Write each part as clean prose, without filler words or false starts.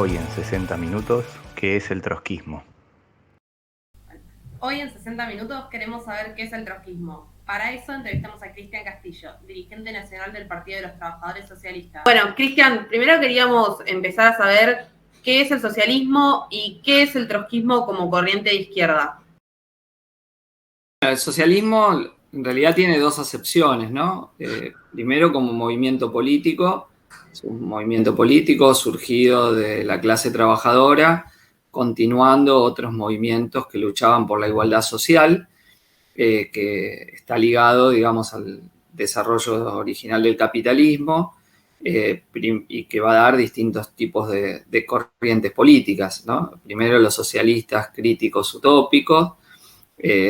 Hoy en 60 minutos, ¿qué es el trotskismo? Hoy en 60 minutos queremos saber qué es el trotskismo. Para eso entrevistamos a Cristian Castillo, dirigente nacional del Partido de los Trabajadores Socialistas. Bueno, Cristian, primero queríamos empezar a saber qué es el socialismo y qué es el trotskismo como corriente de izquierda. El socialismo en realidad tiene dos acepciones, ¿no? Primero como movimiento político, es un movimiento político surgido de la clase trabajadora, continuando otros movimientos que luchaban por la igualdad social, que está ligado, digamos, al desarrollo original del capitalismo y que va a dar distintos tipos de corrientes políticas, ¿no? Primero los socialistas críticos utópicos,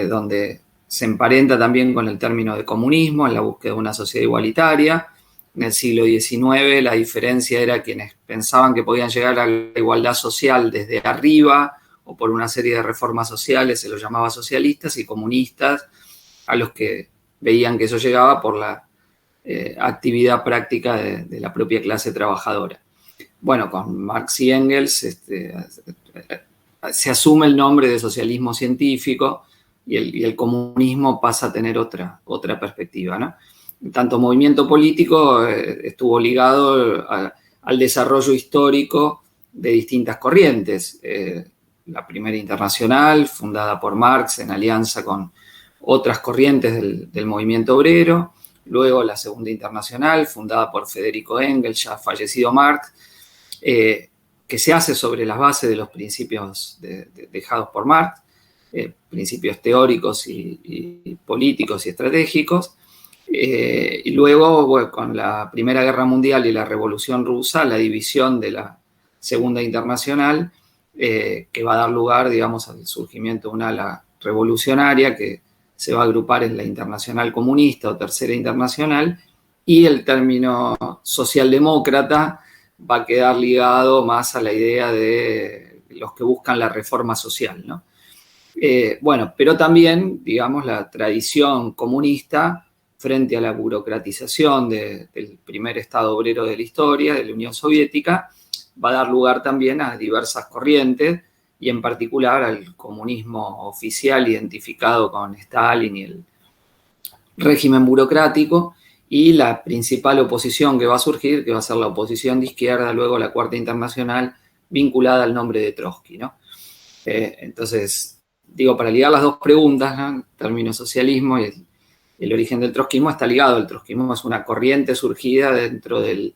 donde se emparenta también con el término de comunismo en la búsqueda de una sociedad igualitaria. En el siglo XIX la diferencia era quienes pensaban que podían llegar a la igualdad social desde arriba o por una serie de reformas sociales, se los llamaba socialistas, y comunistas a los que veían que eso llegaba por la actividad práctica de la propia clase trabajadora. Bueno, con Marx y Engels se asume el nombre de socialismo científico y el comunismo pasa a tener otra perspectiva, ¿no? Tanto movimiento político estuvo ligado al desarrollo histórico de distintas corrientes. La primera internacional, fundada por Marx en alianza con otras corrientes del movimiento obrero. Luego la segunda internacional, fundada por Federico Engels, ya fallecido Marx, que se hace sobre las bases de los principios dejados por Marx, principios teóricos y políticos y estratégicos. Y luego, bueno, con la Primera Guerra Mundial y la Revolución Rusa, la división de la Segunda Internacional, que va a dar lugar, digamos, al surgimiento de una ala revolucionaria que se va a agrupar en la Internacional Comunista o Tercera Internacional, y el término socialdemócrata va a quedar ligado más a la idea de los que buscan la reforma social, ¿no? Bueno, pero también, digamos, la tradición comunista frente a la burocratización del primer Estado obrero de la historia, de la Unión Soviética, va a dar lugar también a diversas corrientes y en particular al comunismo oficial identificado con Stalin y el régimen burocrático, y la principal oposición que va a surgir, que va a ser la oposición de izquierda, luego la Cuarta Internacional, vinculada al nombre de Trotsky, ¿no? Entonces, digo, para ligar las dos preguntas, ¿no? El término socialismo y el origen del trotskismo está ligado. El trotskismo es una corriente surgida dentro de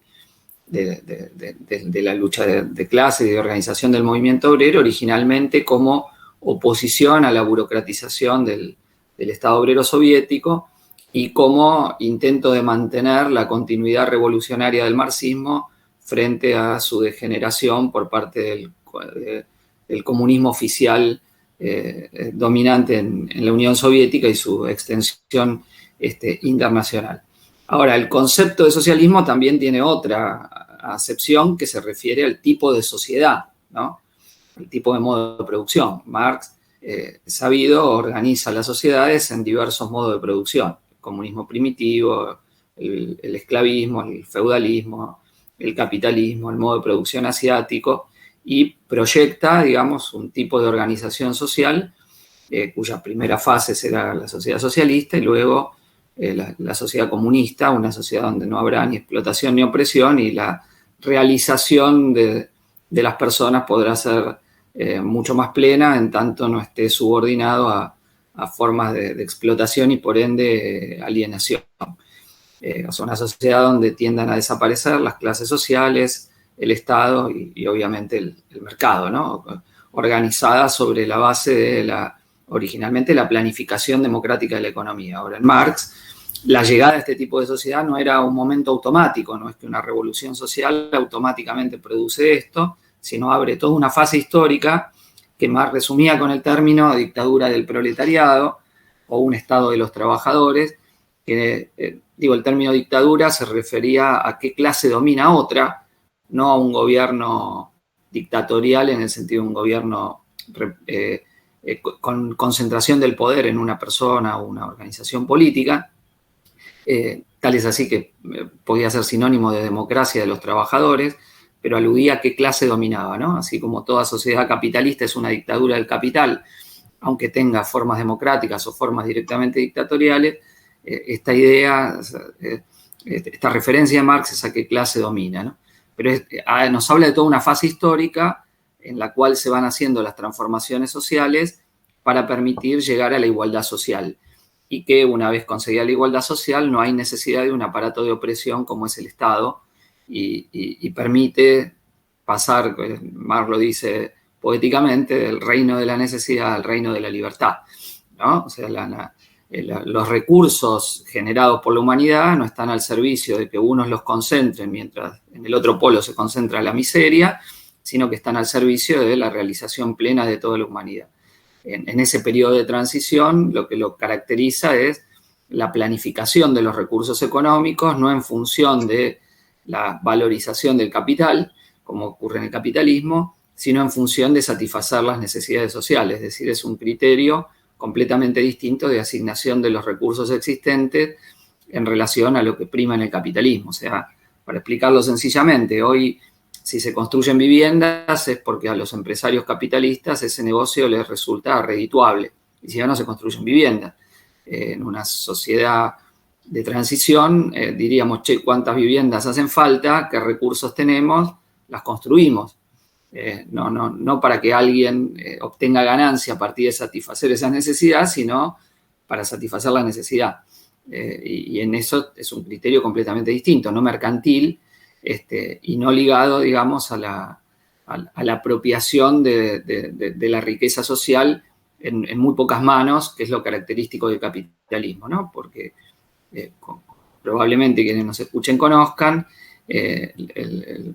la lucha de clase y de organización del movimiento obrero, originalmente como oposición a la burocratización del Estado obrero soviético y como intento de mantener la continuidad revolucionaria del marxismo frente a su degeneración por parte del comunismo oficial dominante en la Unión Soviética y su extensión internacional. Ahora, el concepto de socialismo también tiene otra acepción que se refiere al tipo de sociedad, ¿no? El tipo de modo de producción. Marx, sabido, organiza las sociedades en diversos modos de producción. El comunismo primitivo, el esclavismo, el feudalismo, el capitalismo, el modo de producción asiático, y proyecta, digamos, un tipo de organización social cuya primera fase será la sociedad socialista y luego la sociedad comunista, una sociedad donde no habrá ni explotación ni opresión, y la realización de las personas podrá ser mucho más plena en tanto no esté subordinado a formas de explotación y por ende alienación. Es una sociedad donde tiendan a desaparecer las clases sociales, el Estado y obviamente el mercado, ¿no? Organizada sobre la base de originalmente la planificación democrática de la economía. Ahora, en Marx, la llegada a este tipo de sociedad no era un momento automático, no es que una revolución social automáticamente produce esto, sino abre toda una fase histórica que Marx resumía con el término dictadura del proletariado o un Estado de los trabajadores, que, el término dictadura se refería a qué clase domina a otra, no a un gobierno dictatorial en el sentido de un gobierno con concentración del poder en una persona o una organización política. Tal es así que podía ser sinónimo de democracia de los trabajadores, pero aludía a qué clase dominaba, ¿no? Así como toda sociedad capitalista es una dictadura del capital, aunque tenga formas democráticas o formas directamente dictatoriales, esta idea, esta referencia de Marx es a qué clase domina, ¿no? Pero nos habla de toda una fase histórica en la cual se van haciendo las transformaciones sociales para permitir llegar a la igualdad social. Y que una vez conseguida la igualdad social no hay necesidad de un aparato de opresión como es el Estado y permite pasar, Marx lo dice poéticamente, del reino de la necesidad al reino de la libertad, ¿no? O sea, los recursos generados por la humanidad no están al servicio de que unos los concentren mientras en el otro polo se concentra la miseria, sino que están al servicio de la realización plena de toda la humanidad. En ese periodo de transición, lo que lo caracteriza es la planificación de los recursos económicos, no en función de la valorización del capital, como ocurre en el capitalismo, sino en función de satisfacer las necesidades sociales. Es decir, es un criterio completamente distinto de asignación de los recursos existentes en relación a lo que prima en el capitalismo. O sea, para explicarlo sencillamente, hoy si se construyen viviendas es porque a los empresarios capitalistas ese negocio les resulta redituable. Y si ya no se construyen viviendas. En una sociedad de transición diríamos, che, ¿cuántas viviendas hacen falta? ¿Qué recursos tenemos? Las construimos. No para que alguien obtenga ganancia a partir de satisfacer esa necesidad, sino para satisfacer la necesidad. Y en eso es un criterio completamente distinto, no mercantil, y no ligado, digamos, a la apropiación de la riqueza social en muy pocas manos, que es lo característico del capitalismo, ¿no? Porque probablemente quienes nos escuchen conozcan,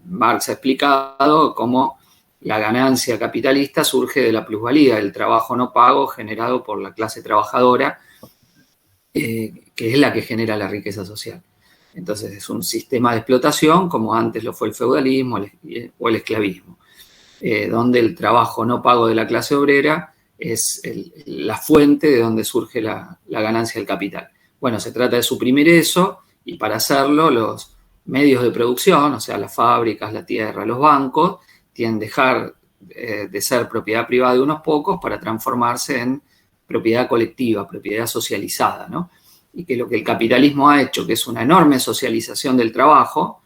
Marx ha explicado cómo la ganancia capitalista surge de la plusvalía, del trabajo no pago generado por la clase trabajadora, que es la que genera la riqueza social. Entonces es un sistema de explotación como antes lo fue el feudalismo o el esclavismo, donde el trabajo no pago de la clase obrera es la fuente de donde surge la ganancia del capital. Bueno, se trata de suprimir eso y para hacerlo los medios de producción, o sea, las fábricas, la tierra, los bancos, tienen que dejar de ser propiedad privada de unos pocos para transformarse en propiedad colectiva, propiedad socializada, ¿no? Y que lo que el capitalismo ha hecho, que es una enorme socialización del trabajo,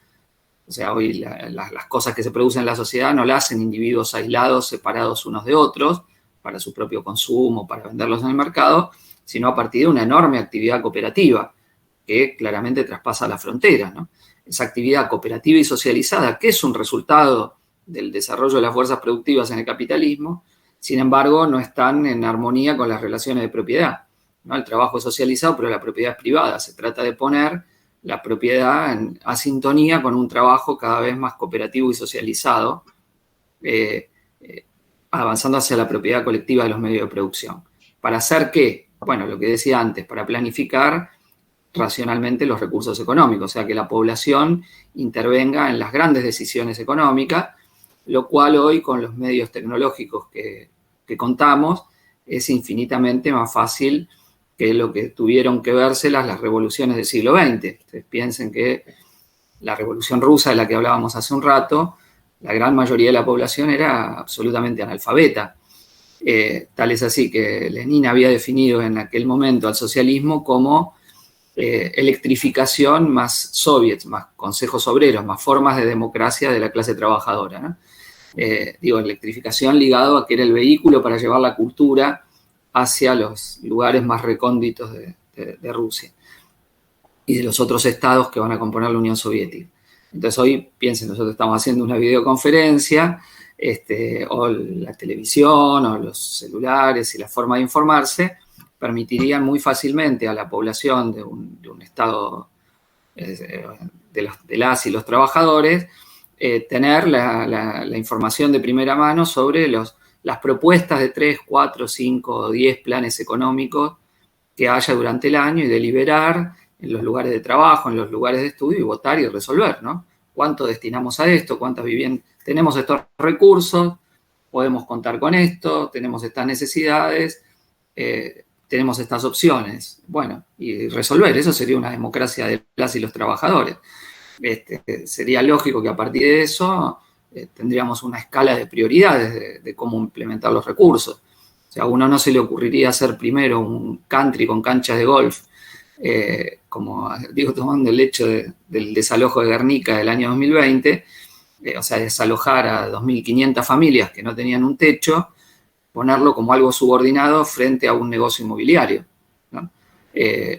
o sea, hoy las cosas que se producen en la sociedad no las hacen individuos aislados, separados unos de otros, para su propio consumo, para venderlos en el mercado, sino a partir de una enorme actividad cooperativa, que claramente traspasa la frontera, ¿no? Esa actividad cooperativa y socializada, que es un resultado del desarrollo de las fuerzas productivas en el capitalismo, sin embargo, no están en armonía con las relaciones de propiedad, ¿no? El trabajo es socializado, pero la propiedad es privada. Se trata de poner la propiedad a sintonía con un trabajo cada vez más cooperativo y socializado, avanzando hacia la propiedad colectiva de los medios de producción. ¿Para hacer qué? Bueno, lo que decía antes, para planificar racionalmente los recursos económicos, o sea, que la población intervenga en las grandes decisiones económicas, lo cual hoy con los medios tecnológicos que contamos es infinitamente más fácil que lo que tuvieron que vérselas las revoluciones del siglo XX. Ustedes piensen que la revolución rusa de la que hablábamos hace un rato, la gran mayoría de la población era absolutamente analfabeta. Tal es así que Lenin había definido en aquel momento al socialismo como electrificación más soviets, más consejos obreros, más formas de democracia de la clase trabajadora, ¿no? Electrificación ligado a que era el vehículo para llevar la cultura hacia los lugares más recónditos de Rusia y de los otros estados que van a componer la Unión Soviética. Entonces hoy, piensen, nosotros estamos haciendo una videoconferencia, o la televisión, o los celulares y la forma de informarse, permitirían muy fácilmente a la población de un estado de las y los trabajadores tener la información de primera mano sobre las propuestas de 3, 4, 5 o 10 planes económicos que haya durante el año y deliberar en los lugares de trabajo, en los lugares de estudio y votar y resolver, ¿no? ¿Cuánto destinamos a esto? ¿Cuántas viviendas? Tenemos estos recursos, podemos contar con esto, tenemos estas necesidades, tenemos estas opciones. Bueno, y resolver, eso sería una democracia de las y los trabajadores. Sería lógico que a partir de eso tendríamos una escala de prioridades de cómo implementar los recursos. O sea, a uno no se le ocurriría hacer primero un country con canchas de golf, como digo, tomando el hecho del desalojo de Guernica del año 2020, o sea, desalojar a 2.500 familias que no tenían un techo, ponerlo como algo subordinado frente a un negocio inmobiliario, ¿no?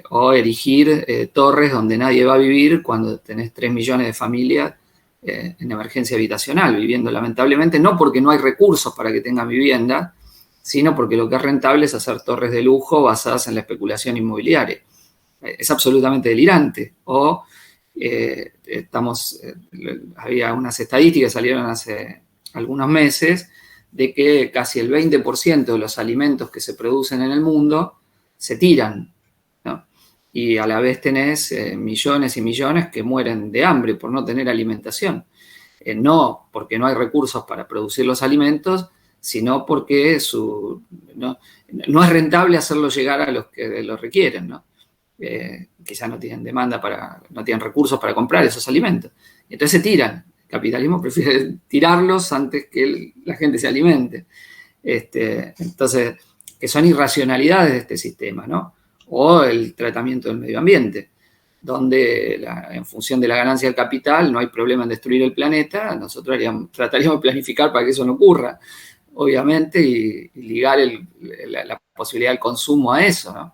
O erigir torres donde nadie va a vivir cuando tenés 3 millones de familias en emergencia habitacional, viviendo lamentablemente, no porque no hay recursos para que tengan vivienda, sino porque lo que es rentable es hacer torres de lujo basadas en la especulación inmobiliaria. Es absolutamente delirante. O había unas estadísticas que salieron hace algunos meses de que casi el 20% de los alimentos que se producen en el mundo se tiran, ¿no? Y a la vez tenés millones y millones que mueren de hambre por no tener alimentación. No porque no hay recursos para producir los alimentos, sino porque no es rentable hacerlo llegar a los que lo requieren, ¿no? Quizás no tienen no tienen recursos para comprar esos alimentos. Entonces se tiran. El capitalismo prefiere tirarlos antes que la gente se alimente. Entonces, que son irracionalidades de este sistema, ¿no? O el tratamiento del medio ambiente, donde en función de la ganancia del capital no hay problema en destruir el planeta, nosotros trataríamos de planificar para que eso no ocurra, obviamente, y ligar la posibilidad del consumo a eso, ¿no?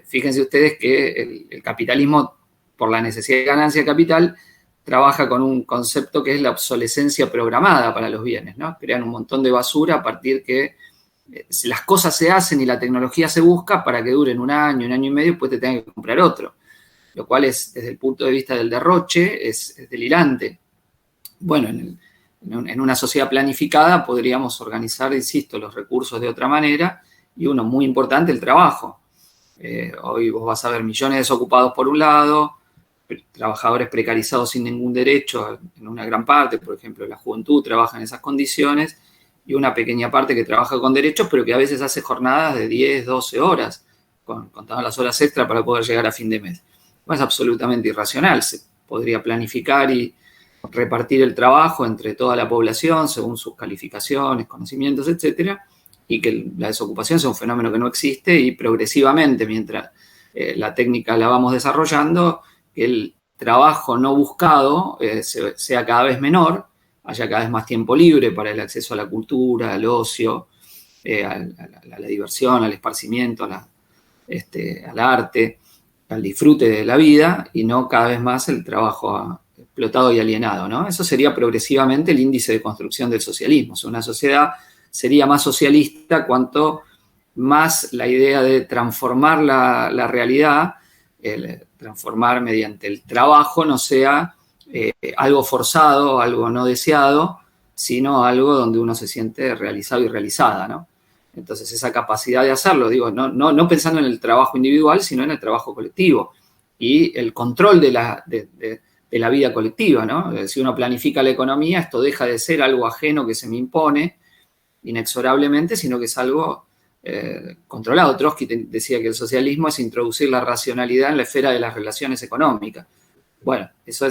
Fíjense ustedes que el capitalismo, por la necesidad de ganancia de capital, trabaja con un concepto que es la obsolescencia programada para los bienes, ¿no? Crean un montón de basura a partir que las cosas se hacen y la tecnología se busca para que duren un año y medio, después te tengan que comprar otro, lo cual es, desde el punto de vista del derroche, es delirante. Bueno, en una sociedad planificada podríamos organizar, insisto, los recursos de otra manera, y uno muy importante, el trabajo. Hoy vos vas a ver millones de desocupados por un lado, trabajadores precarizados sin ningún derecho en una gran parte, por ejemplo, la juventud trabaja en esas condiciones, y una pequeña parte que trabaja con derechos, pero que a veces hace jornadas de 10, 12 horas, contando las horas extra para poder llegar a fin de mes. Bueno, es absolutamente irracional. Se podría planificar y repartir el trabajo entre toda la población según sus calificaciones, conocimientos, etcétera, y que la desocupación sea un fenómeno que no existe, y progresivamente, mientras la técnica la vamos desarrollando, que el trabajo no buscado sea cada vez menor, haya cada vez más tiempo libre para el acceso a la cultura, al ocio, a la diversión, al esparcimiento, al arte, al disfrute de la vida, y no cada vez más el trabajo explotado y alienado, ¿no? Eso sería progresivamente el índice de construcción del socialismo. O sea, una sociedad sería más socialista cuanto más la idea de transformar la realidad, transformar mediante el trabajo, no sea algo forzado, algo no deseado, sino algo donde uno se siente realizado y realizada, ¿no? Entonces, esa capacidad de hacerlo, digo, no pensando en el trabajo individual, sino en el trabajo colectivo y el control de la vida colectiva, ¿no? Si uno planifica la economía, esto deja de ser algo ajeno que se me impone inexorablemente, sino que es algo controlado. Trotsky decía que el socialismo es introducir la racionalidad en la esfera de las relaciones económicas. Bueno, eso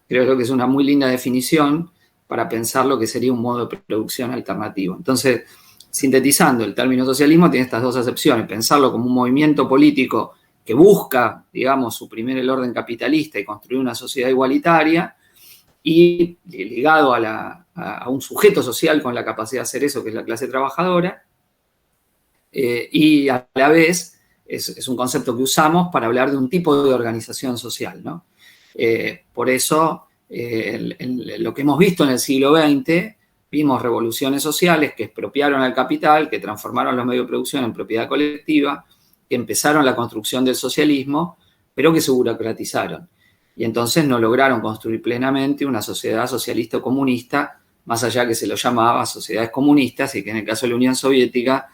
creo que es una muy linda definición para pensar lo que sería un modo de producción alternativo. Entonces, sintetizando, el término socialismo tiene estas dos acepciones: pensarlo como un movimiento político que busca, digamos, suprimir el orden capitalista y construir una sociedad igualitaria, y ligado a un sujeto social con la capacidad de hacer eso, que es la clase trabajadora, y a la vez es un concepto que usamos para hablar de un tipo de organización social, ¿no? Por eso, lo que hemos visto en el siglo XX, vimos revoluciones sociales que expropiaron al capital, que transformaron los medios de producción en propiedad colectiva, que empezaron la construcción del socialismo, pero que se burocratizaron. Y entonces no lograron construir plenamente una sociedad socialista o comunista, más allá que se lo llamaba sociedades comunistas, y que en el caso de la Unión Soviética,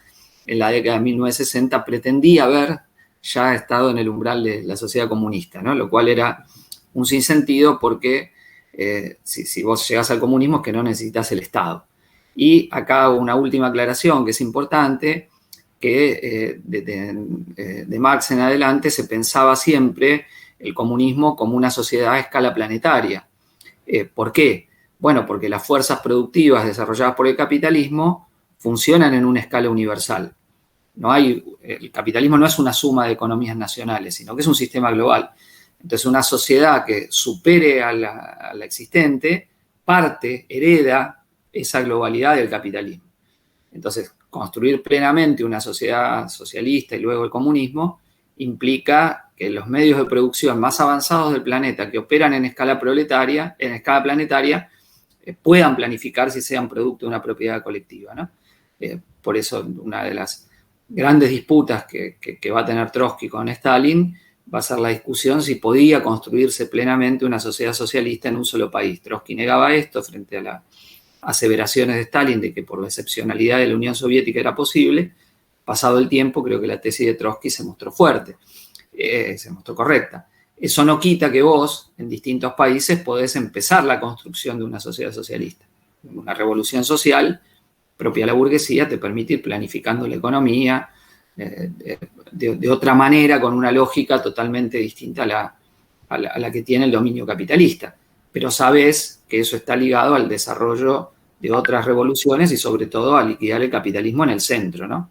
en la década de 1960, pretendía haber ya estado en el umbral de la sociedad comunista, ¿no? Lo cual era un sinsentido, porque si vos llegás al comunismo es que no necesitas el Estado. Y acá hago una última aclaración que es importante, que de Marx en adelante se pensaba siempre el comunismo como una sociedad a escala planetaria. ¿Por qué? Bueno, porque las fuerzas productivas desarrolladas por el capitalismo funcionan en una escala universal. El capitalismo no es una suma de economías nacionales, sino que es un sistema global. Entonces, una sociedad que supere a la existente hereda esa globalidad del capitalismo. Entonces, construir plenamente una sociedad socialista y luego el comunismo implica que los medios de producción más avanzados del planeta que operan en escala planetaria, puedan planificarse y sean producto de una propiedad colectiva, ¿no? Por eso una de las grandes disputas que va a tener Trotsky con Stalin va a ser la discusión si podía construirse plenamente una sociedad socialista en un solo país. Trotsky negaba esto frente a las aseveraciones de Stalin de que por la excepcionalidad de la Unión Soviética era posible. Pasado el tiempo, creo que la tesis de Trotsky se mostró fuerte, se mostró correcta. Eso no quita que vos, en distintos países, podés empezar la construcción de una sociedad socialista. Una revolución social propia de la burguesía te permite ir planificando la economía de otra manera, con una lógica totalmente distinta a la que tiene el dominio capitalista. Pero sabés que eso está ligado al desarrollo de otras revoluciones y sobre todo a liquidar el capitalismo en el centro, ¿no?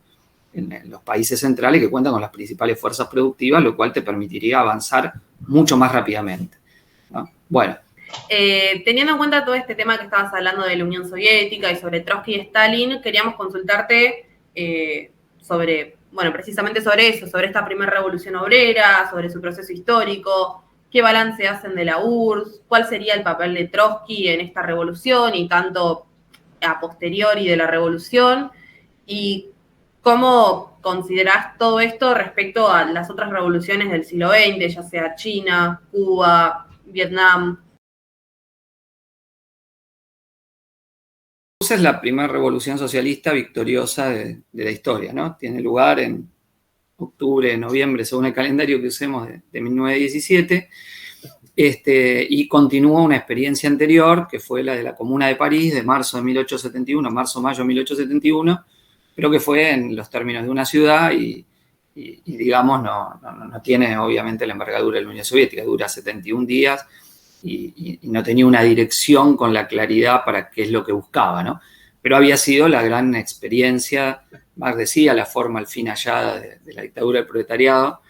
En los países centrales que cuentan con las principales fuerzas productivas, lo cual te permitiría avanzar mucho más rápidamente, ¿no? Bueno. Teniendo en cuenta todo este tema que estabas hablando de la Unión Soviética y sobre Trotsky y Stalin, queríamos consultarte precisamente sobre eso, sobre esta primera revolución obrera, sobre su proceso histórico, qué balance hacen de la URSS, cuál sería el papel de Trotsky en esta revolución y tanto a posteriori de la revolución, y cómo considerás todo esto respecto a las otras revoluciones del siglo XX, ya sea China, Cuba, Vietnam. Esa es la primera revolución socialista victoriosa de la historia, ¿no? Tiene lugar en octubre, noviembre, según el calendario que usemos, de 1917, y continúa una experiencia anterior, que fue la de la Comuna de París, de marzo de 1871, marzo-mayo de 1871, pero que fue en los términos de una ciudad y digamos, no tiene obviamente la envergadura de la Unión Soviética, dura 71 días y no tenía una dirección con la claridad para qué es lo que buscaba, ¿no? Pero había sido la gran experiencia, Marx decía, la forma al fin hallada de la dictadura del proletariado,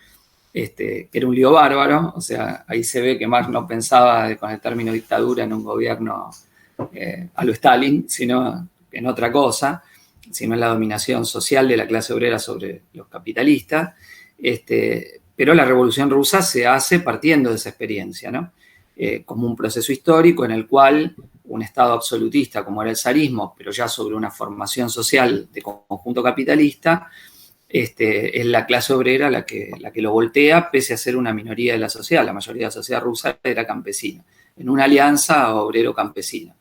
que era un lío bárbaro. O sea, ahí se ve que Marx no pensaba con el término dictadura en un gobierno a lo Stalin, sino en otra cosa, sino en la dominación social de la clase obrera sobre los capitalistas. Pero la Revolución Rusa se hace partiendo de esa experiencia, ¿no? Como un proceso histórico en el cual un Estado absolutista como era el zarismo, pero ya sobre una formación social de conjunto capitalista, es la clase obrera la que lo voltea, pese a ser una minoría de la sociedad. La mayoría de la sociedad rusa era campesina, en una alianza obrero-campesina.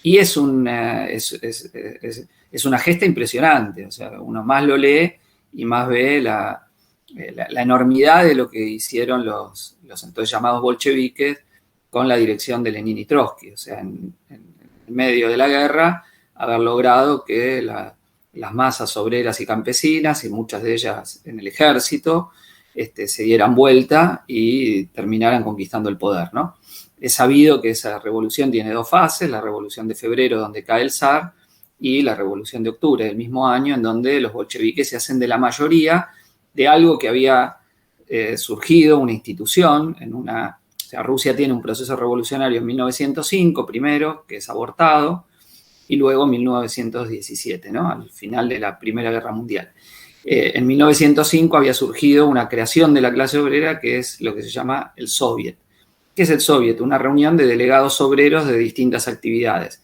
Y es una gesta impresionante. O sea, uno más lo lee y más ve la enormidad de lo que hicieron los entonces llamados bolcheviques con la dirección de Lenin y Trotsky. O sea, en medio de la guerra, haber logrado que las masas obreras y campesinas, y muchas de ellas en el ejército, se dieran vuelta y terminaran conquistando el poder, ¿no? Es sabido que esa revolución tiene dos fases: la revolución de febrero, donde cae el zar, y la revolución de octubre del mismo año, en donde los bolcheviques se hacen de la mayoría de algo que había surgido, una institución, o sea, Rusia tiene un proceso revolucionario en 1905 primero, que es abortado, y luego en 1917, ¿no? Al final de la Primera Guerra Mundial. En 1905 había surgido una creación de la clase obrera que es lo que se llama el Soviet. ¿Qué es el Soviet? Una reunión de delegados obreros de distintas actividades,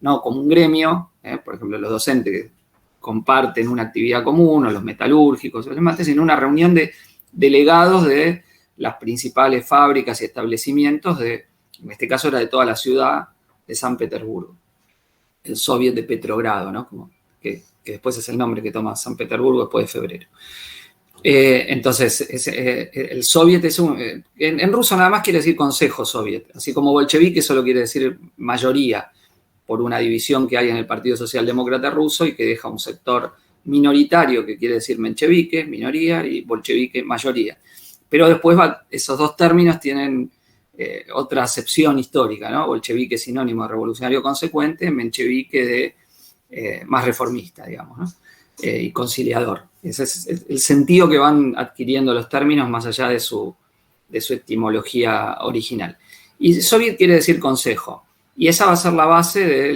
no como un gremio, por ejemplo, los docentes que comparten una actividad común, o los metalúrgicos, o los demás, sino una reunión de delegados de las principales fábricas y establecimientos en este caso era de toda la ciudad de San Petersburgo. El Soviet de Petrogrado, ¿no? Que después es el nombre que toma San Petersburgo después de febrero. Entonces, el Soviet en ruso nada más quiere decir Consejo Soviet, así como bolchevique solo quiere decir mayoría, por una división que hay en el Partido Socialdemócrata Ruso y que deja un sector minoritario que quiere decir menchevique, minoría, y bolchevique, mayoría. Pero después esos dos términos tienen otra acepción histórica, ¿no? Bolchevique es sinónimo de revolucionario consecuente, menchevique de más reformista, digamos, ¿no? Y conciliador. Ese es el sentido que van adquiriendo los términos más allá de su etimología original. Y soviet quiere decir consejo. Y esa va a ser la base de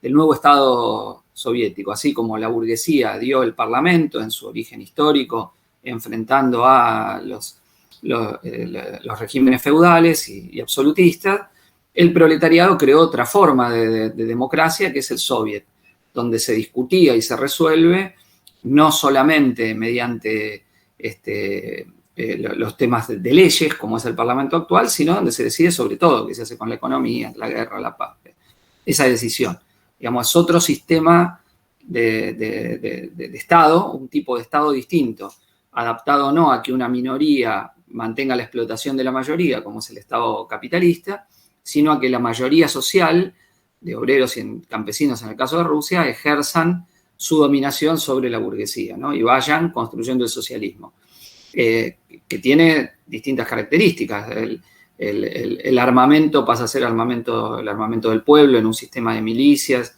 del nuevo Estado soviético. Así como la burguesía dio el parlamento en su origen histórico, enfrentando a los regímenes feudales y absolutistas, el proletariado creó otra forma de democracia, que es el soviet, donde se discutía y se resuelve no solamente mediante los temas de leyes, como es el Parlamento actual, sino donde se decide sobre todo qué se hace con la economía, la guerra, la paz. Esa decisión, digamos, es otro sistema de Estado, un tipo de Estado distinto, adaptado no a que una minoría mantenga la explotación de la mayoría, como es el Estado capitalista, sino a que la mayoría social de obreros y campesinos, en el caso de Rusia, ejerzan su dominación sobre la burguesía, ¿no? Y vayan construyendo el socialismo, que tiene distintas características. El armamento pasa a ser el armamento del pueblo en un sistema de milicias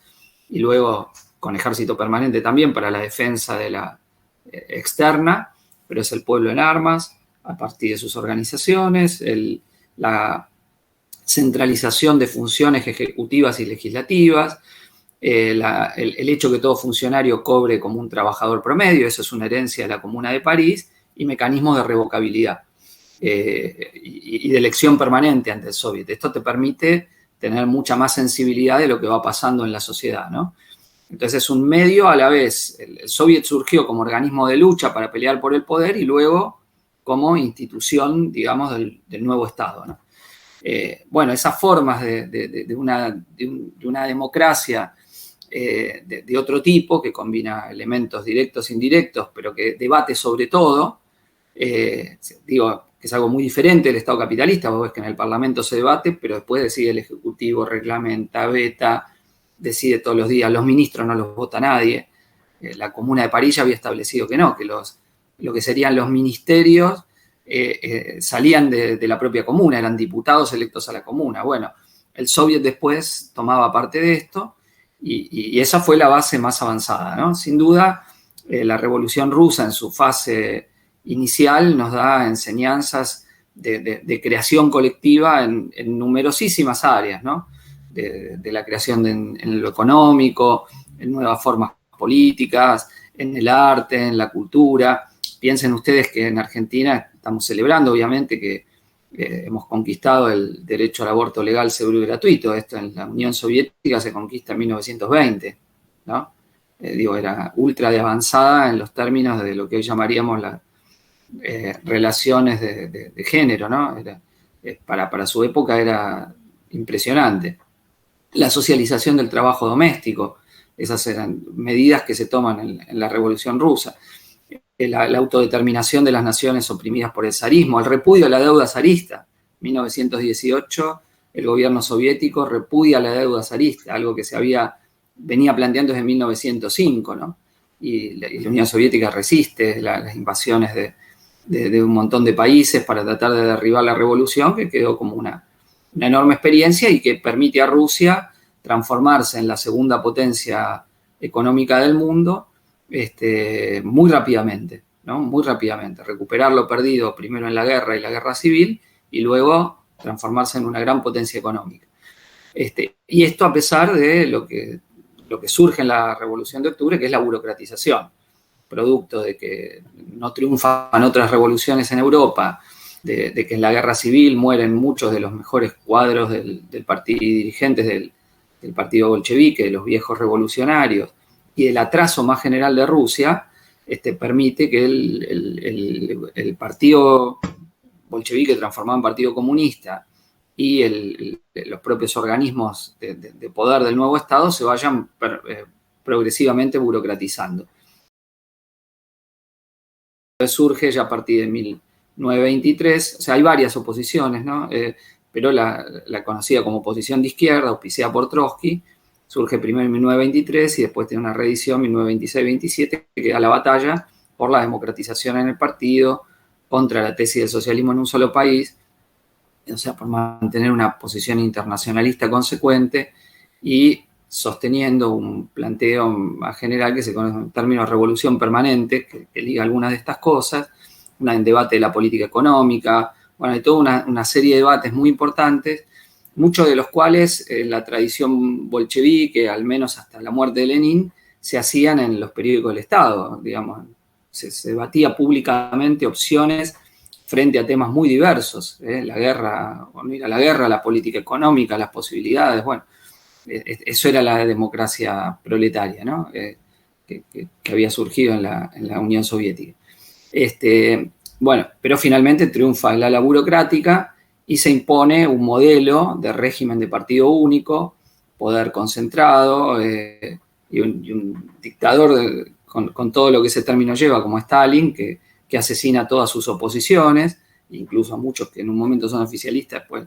y luego con ejército permanente también para la defensa de la externa, pero es el pueblo en armas a partir de sus organizaciones, la centralización de funciones ejecutivas y legislativas, el hecho que todo funcionario cobre como un trabajador promedio, eso es una herencia de la Comuna de París, y mecanismos de revocabilidad y de elección permanente ante el soviet. Esto te permite tener mucha más sensibilidad de lo que va pasando en la sociedad, ¿no? Entonces es un medio a la vez. El soviet surgió como organismo de lucha para pelear por el poder y luego como institución, digamos, del nuevo Estado, ¿no? Bueno, esas formas de una democracia de otro tipo, que combina elementos directos e indirectos, pero que debate sobre todo, digo, que es algo muy diferente del Estado capitalista. Vos ves que en el Parlamento se debate, pero después decide el Ejecutivo, reglamenta, veta, decide todos los días, los ministros no los vota nadie. La Comuna de París ya había establecido que no, que lo que serían los ministerios salían de la propia comuna, eran diputados electos a la comuna. Bueno, el soviet después tomaba parte de esto y esa fue la base más avanzada, ¿no? Sin duda, la Revolución Rusa en su fase inicial nos da enseñanzas de creación colectiva en numerosísimas áreas, ¿no? De la creación en lo económico, en nuevas formas políticas, en el arte, en la cultura. Piensen ustedes que en Argentina estamos celebrando, obviamente, que hemos conquistado el derecho al aborto legal, seguro y gratuito. Esto en la Unión Soviética se conquista en 1920, ¿no? Era ultra de avanzada en los términos de lo que hoy llamaríamos las relaciones de género, ¿no? Para su época era impresionante. La socialización del trabajo doméstico, esas eran medidas que se toman en la Revolución Rusa. La autodeterminación de las naciones oprimidas por el zarismo, el repudio a la deuda zarista. En 1918, el gobierno soviético repudia la deuda zarista, algo que venía planteando desde 1905, ¿no? Y la Unión Soviética resiste las invasiones de un montón de países para tratar de derribar la revolución, que quedó como una enorme experiencia y que permite a Rusia transformarse en la segunda potencia económica del mundo muy rápidamente, ¿no? Muy rápidamente. Recuperar lo perdido primero en la guerra y la guerra civil y luego transformarse en una gran potencia económica. Y esto a pesar de lo que surge en la Revolución de Octubre, que es la burocratización, producto de que no triunfan otras revoluciones en Europa, de que en la guerra civil mueren muchos de los mejores cuadros del partido y dirigentes del partido bolchevique, de los viejos revolucionarios, y el atraso más general de Rusia, permite que el partido bolchevique transformado en partido comunista y los propios organismos de poder del nuevo Estado se vayan progresivamente burocratizando. Surge ya a partir de 1923, o sea, hay varias oposiciones, ¿no? Pero la conocida como oposición de izquierda, auspiciada por Trotsky, surge primero en 1923 y después tiene una reedición en 1926-27 que da la batalla por la democratización en el partido, contra la tesis del socialismo en un solo país o sea, por mantener una posición internacionalista consecuente y sosteniendo un planteo más general que se conoce en términos de revolución permanente, que liga algunas de estas cosas, un debate de la política económica, bueno, hay toda una serie de debates muy importantes, muchos de los cuales la tradición bolchevique, al menos hasta la muerte de Lenin, se hacían en los periódicos del Estado, digamos, se debatía públicamente opciones frente a temas muy diversos, la guerra, bueno, ir a la guerra, la política económica, las posibilidades, bueno, eso era la democracia proletaria, ¿no? Que había surgido en la Unión Soviética. Bueno, pero finalmente triunfa el ala burocrática y se impone un modelo de régimen de partido único, poder concentrado, y un dictador con todo lo que ese término lleva, como Stalin, que asesina a todas sus oposiciones, incluso a muchos que en un momento son oficialistas, pues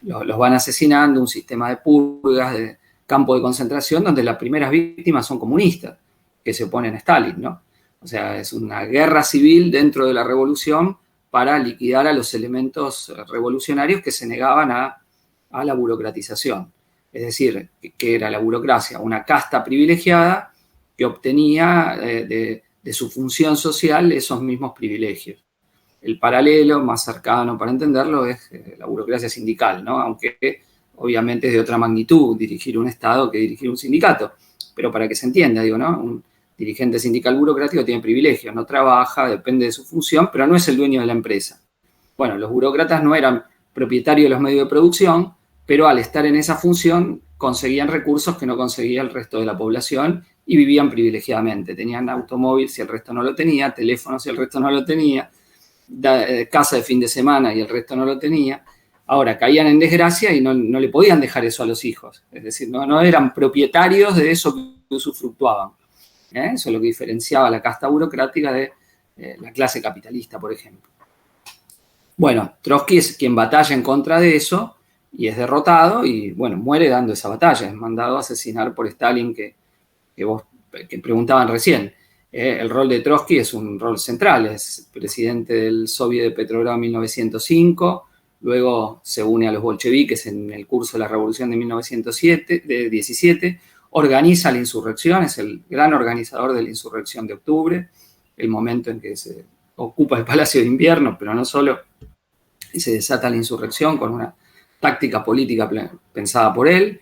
los van asesinando, un sistema de purgas, de campo de concentración, donde las primeras víctimas son comunistas, que se oponen a Stalin, ¿no? O sea, es una guerra civil dentro de la revolución para liquidar a los elementos revolucionarios que se negaban a la burocratización. Es decir, que era la burocracia, una casta privilegiada que obtenía de su función social esos mismos privilegios. El paralelo más cercano para entenderlo es la burocracia sindical, ¿no? Aunque obviamente es de otra magnitud dirigir un Estado que dirigir un sindicato. Pero para que se entienda, digo, ¿no? Un dirigente sindical burocrático tiene privilegios, no trabaja, depende de su función, pero no es el dueño de la empresa. Bueno, los burócratas no eran propietarios de los medios de producción, pero al estar en esa función conseguían recursos que no conseguía el resto de la población y vivían privilegiadamente. Tenían automóvil si el resto no lo tenía, teléfono si el resto no lo tenía, casa de fin de semana y el resto no lo tenía. Ahora, caían en desgracia y no le podían dejar eso a los hijos. Es decir, no eran propietarios de eso que usufructuaban. Eso es lo que diferenciaba a la casta burocrática de la clase capitalista, por ejemplo. Bueno, Trotsky es quien batalla en contra de eso y es derrotado y, bueno, muere dando esa batalla. Es mandado a asesinar por Stalin que preguntaban recién. El rol de Trotsky es un rol central. Es presidente del Soviet de Petrogrado en 1905, luego se une a los bolcheviques en el curso de la Revolución de 1917, organiza la insurrección, es el gran organizador de la insurrección de octubre, el momento en que se ocupa el Palacio de Invierno, pero no solo, y se desata la insurrección con una táctica política pensada por él.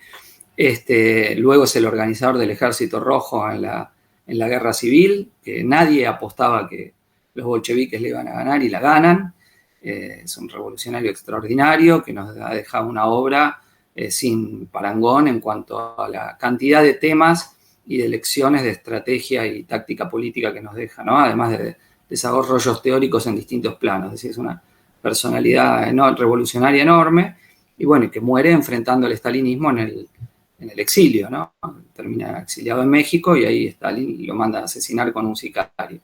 Luego es el organizador del Ejército Rojo en la Guerra Civil, que nadie apostaba que los bolcheviques le iban a ganar y la ganan. Es un revolucionario extraordinario que nos ha dejado una obra sin parangón en cuanto a la cantidad de temas y de lecciones de estrategia y táctica política que nos deja, ¿no? Además de desarrollos teóricos en distintos planos. Es decir, es una personalidad revolucionaria enorme y, bueno, que muere enfrentando el estalinismo en el exilio, ¿no? Termina exiliado en México y ahí Stalin lo manda a asesinar con un sicario.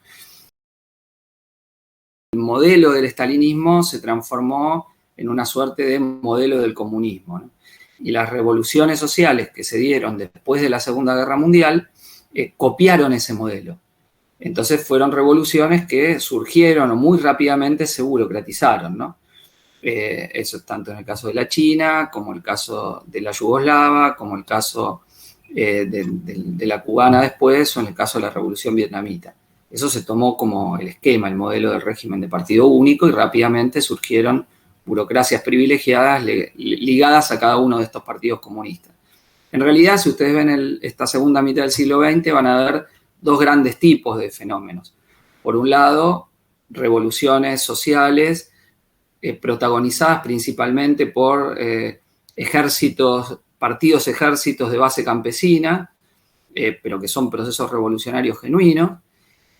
El modelo del estalinismo se transformó en una suerte de modelo del comunismo, ¿no? Y las revoluciones sociales que se dieron después de la Segunda Guerra Mundial copiaron ese modelo. Entonces fueron revoluciones que surgieron o muy rápidamente se burocratizaron, ¿no? Eso es tanto en el caso de la China, como el caso de la Yugoslava, como el caso de la cubana después, o en el caso de la Revolución Vietnamita. Eso se tomó como el esquema, el modelo del régimen de partido único y rápidamente surgieron burocracias privilegiadas ligadas a cada uno de estos partidos comunistas. En realidad, si ustedes ven esta segunda mitad del siglo XX, van a ver dos grandes tipos de fenómenos. Por un lado, revoluciones sociales protagonizadas principalmente por partidos ejércitos de base campesina, pero que son procesos revolucionarios genuinos.